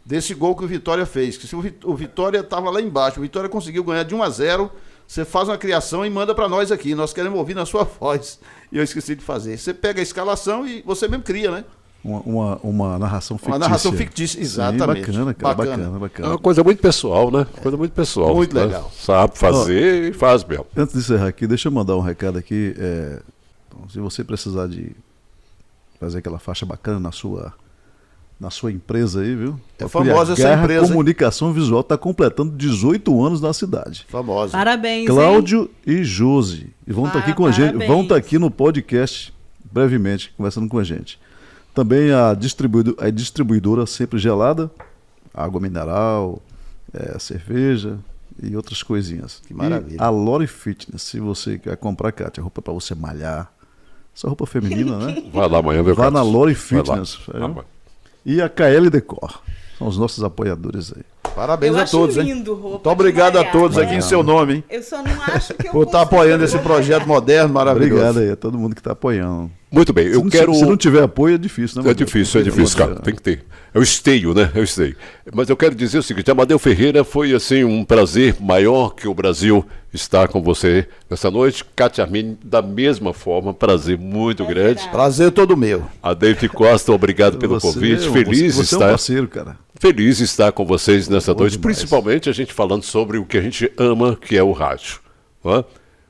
desse gol que o Vitória fez. Que se o Vitória estava lá embaixo, o Vitória conseguiu ganhar de 1-0, você faz uma criação e manda para nós aqui. Nós queremos ouvir na sua voz. E eu esqueci de fazer. Você pega a escalação e você mesmo cria, né? Uma narração fictícia. Uma narração fictícia, exatamente. Sim, bacana, cara, bacana. É uma coisa muito pessoal, né? Coisa muito pessoal. Muito né? legal. Sabe fazer e faz mesmo. Antes de encerrar aqui, deixa eu mandar um recado aqui. Então, se você precisar de fazer aquela faixa bacana na sua empresa aí, viu? É famosa essa empresa. Comunicação Visual está completando 18 anos na cidade. Famosa. Parabéns, Cláudio e Josi. E vão estar aqui com a gente. Vão estar aqui no podcast brevemente, conversando com a gente. Também a distribuidora Sempre Gelada, água mineral, cerveja e outras coisinhas. Que maravilha. E a Lore Fitness, se você quer comprar, Kátia, roupa para você malhar, essa roupa feminina, né? Vai lá amanhã, meu Vá na Carlos. Lore Vai lá. Fitness. Vai E a KL Decor. São os nossos apoiadores aí. Parabéns eu a todos, acho hein? lindo, roupa Muito obrigado a todos aqui em seu nome, hein? Eu só não acho que eu Por estar apoiando esse projeto moderno, maravilhoso. Obrigado aí a todo mundo que está apoiando. Muito bem, eu quero... Se não tiver apoio, é difícil, né? É difícil, cara. Tem que ter. É o esteio, né? É o esteio. Mas eu quero dizer o seguinte, Amadeu Ferreira, foi assim um prazer maior que o Brasil estar com você nessa noite. Kátia Armini, da mesma forma, prazer muito grande. Prazer todo meu. A David Costa, obrigado pelo convite. Feliz você estar. É um parceiro, cara. Feliz de estar com vocês nessa noite, demais. principalmente a gente falando sobre o que a gente ama, que é o rádio. Não é?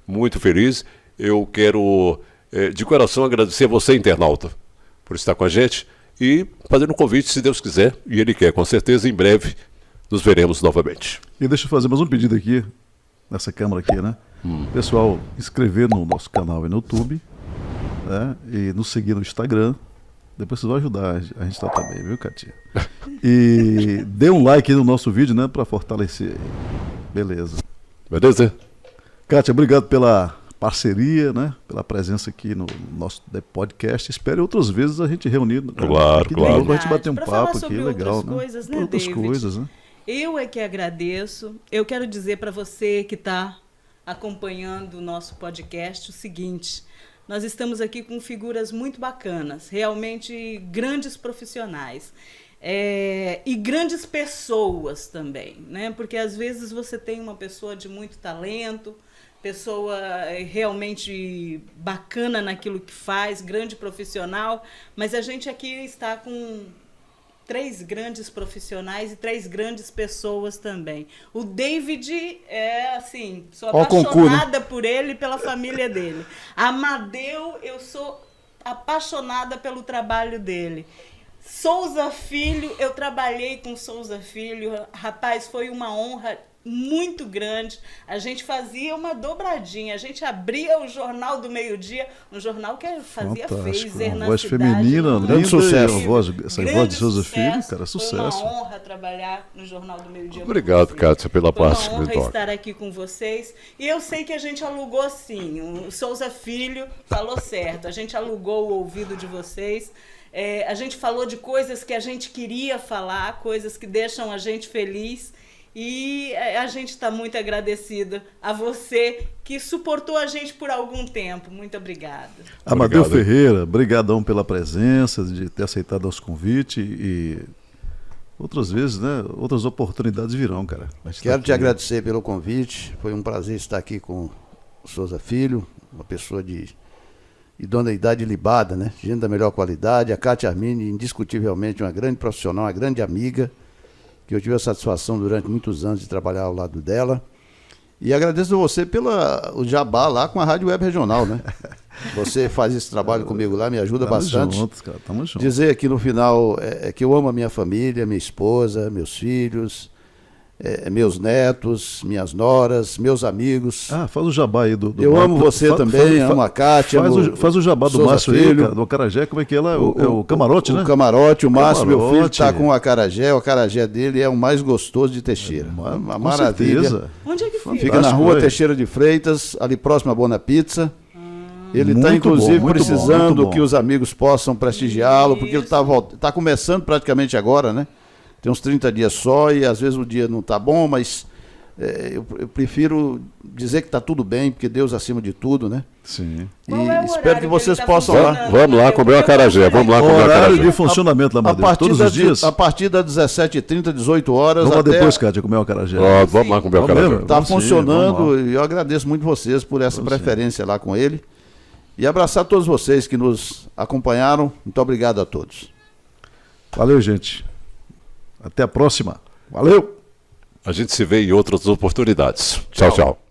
Muito feliz. Eu quero, de coração, agradecer a você, internauta, por estar com a gente e fazer um convite, se Deus quiser, e Ele quer, com certeza, em breve nos veremos novamente. E deixa eu fazer mais um pedido aqui, nessa câmera aqui, né? Pessoal, inscrever no nosso canal aí no YouTube, né? E nos seguir no Instagram. Depois vocês vão ajudar a gente tá também, viu, Katia? E dê um like aí no nosso vídeo, né? Pra fortalecer aí. Beleza. Beleza? Kátia, obrigado pela parceria, né? Pela presença aqui no nosso podcast. Espero outras vezes a gente reunir. Claro, aqui claro. Pra gente bater um Pra falar papo aqui, sobre legal, outras né? coisas, né, Outras David? coisas, né? Eu é que agradeço. Eu quero dizer para você que está acompanhando o nosso podcast o seguinte: nós estamos aqui com figuras muito bacanas, realmente grandes profissionais. E grandes pessoas também, né? Porque às vezes você tem uma pessoa de muito talento, pessoa realmente bacana naquilo que faz, grande profissional, mas a gente aqui está com 3 grandes profissionais e 3 grandes pessoas também. O David assim, sou apaixonada por ele e pela família dele. Amadeu, eu sou apaixonada pelo trabalho dele. Souza Filho, eu trabalhei com Souza Filho, rapaz, foi uma honra muito grande. A gente fazia uma dobradinha. A gente abria o Jornal do Meio-Dia, um jornal que fazia Fantástico. phaser Uma na voz cidade. feminina, Um linda, sucesso. e essa voz de Souza Filho, cara, Foi sucesso. uma honra trabalhar no Jornal do Meio-Dia. com Obrigado, vocês. Kátia, pela Foi parte uma que me honra toca. estar aqui com vocês. E eu sei que a gente alugou sim. O Souza Filho falou certo. A gente alugou o ouvido de vocês. A gente falou de coisas que a gente queria falar, coisas que deixam a gente feliz. E a gente está muito agradecido a você que suportou a gente por algum tempo. Muito obrigada. Amadeu Obrigado. Ferreira, brigadão pela presença, de ter aceitado nosso convite e outras vezes, né? Outras oportunidades virão, cara. A gente tá Quero te aqui. agradecer pelo convite. Foi um prazer estar aqui com o Souza Filho, uma pessoa de idoneidade ilibada, né? Gente da melhor qualidade. A Kátia Armini, indiscutivelmente uma grande profissional, uma grande amiga, que eu tive a satisfação durante muitos anos de trabalhar ao lado dela. E agradeço a você pelo jabá lá com a Rádio Web Regional, né? Você faz esse trabalho comigo lá, me ajuda Tamo bastante. juntos, cara, tamo junto. Dizer aqui no final que eu amo a minha família, minha esposa, meus filhos, meus netos, minhas noras, meus amigos. Ah, faz o jabá aí do Eu amo você também, amo a Kátia, Faz o jabá do Souza Márcio aí, Filho. cara, do Acarajé, como é que é lá? É o camarote, né? O camarote, o Márcio, meu filho, Camarote. está com o acarajé dele é o mais gostoso de Teixeira. Uma Com maravilha. certeza. Onde é que fica? Fica na rua Fantástico, Teixeira de Freitas, ali próximo à Bona Pizza. Ele está, Muito inclusive, bom, muito precisando bom, muito bom. que os amigos possam prestigiá-lo, porque ele está começando praticamente agora, né? Tem uns 30 dias só e às vezes o dia não está bom, mas eu prefiro dizer que está tudo bem, porque Deus acima de tudo, né? Sim. E Qual é o espero horário que vocês ele tá possam funcionando? Vamos lá comer uma acarajé, vamos lá comer uma Horário acarajé. de funcionamento lá, Amadeu, todos os dias. A partir das 17h30, 18 horas. Vamos lá até depois, Kátia, comer o Acarajé. Ó, vamos lá comer o Vamos acarajé. mesmo? Está Vamos sim, funcionando vamos lá. e eu agradeço muito vocês por essa Vamos preferência lá com ele. E abraçar todos vocês que nos acompanharam. Muito obrigado a todos. Valeu, gente. Até a próxima. Valeu! A gente se vê em outras oportunidades. Tchau, tchau.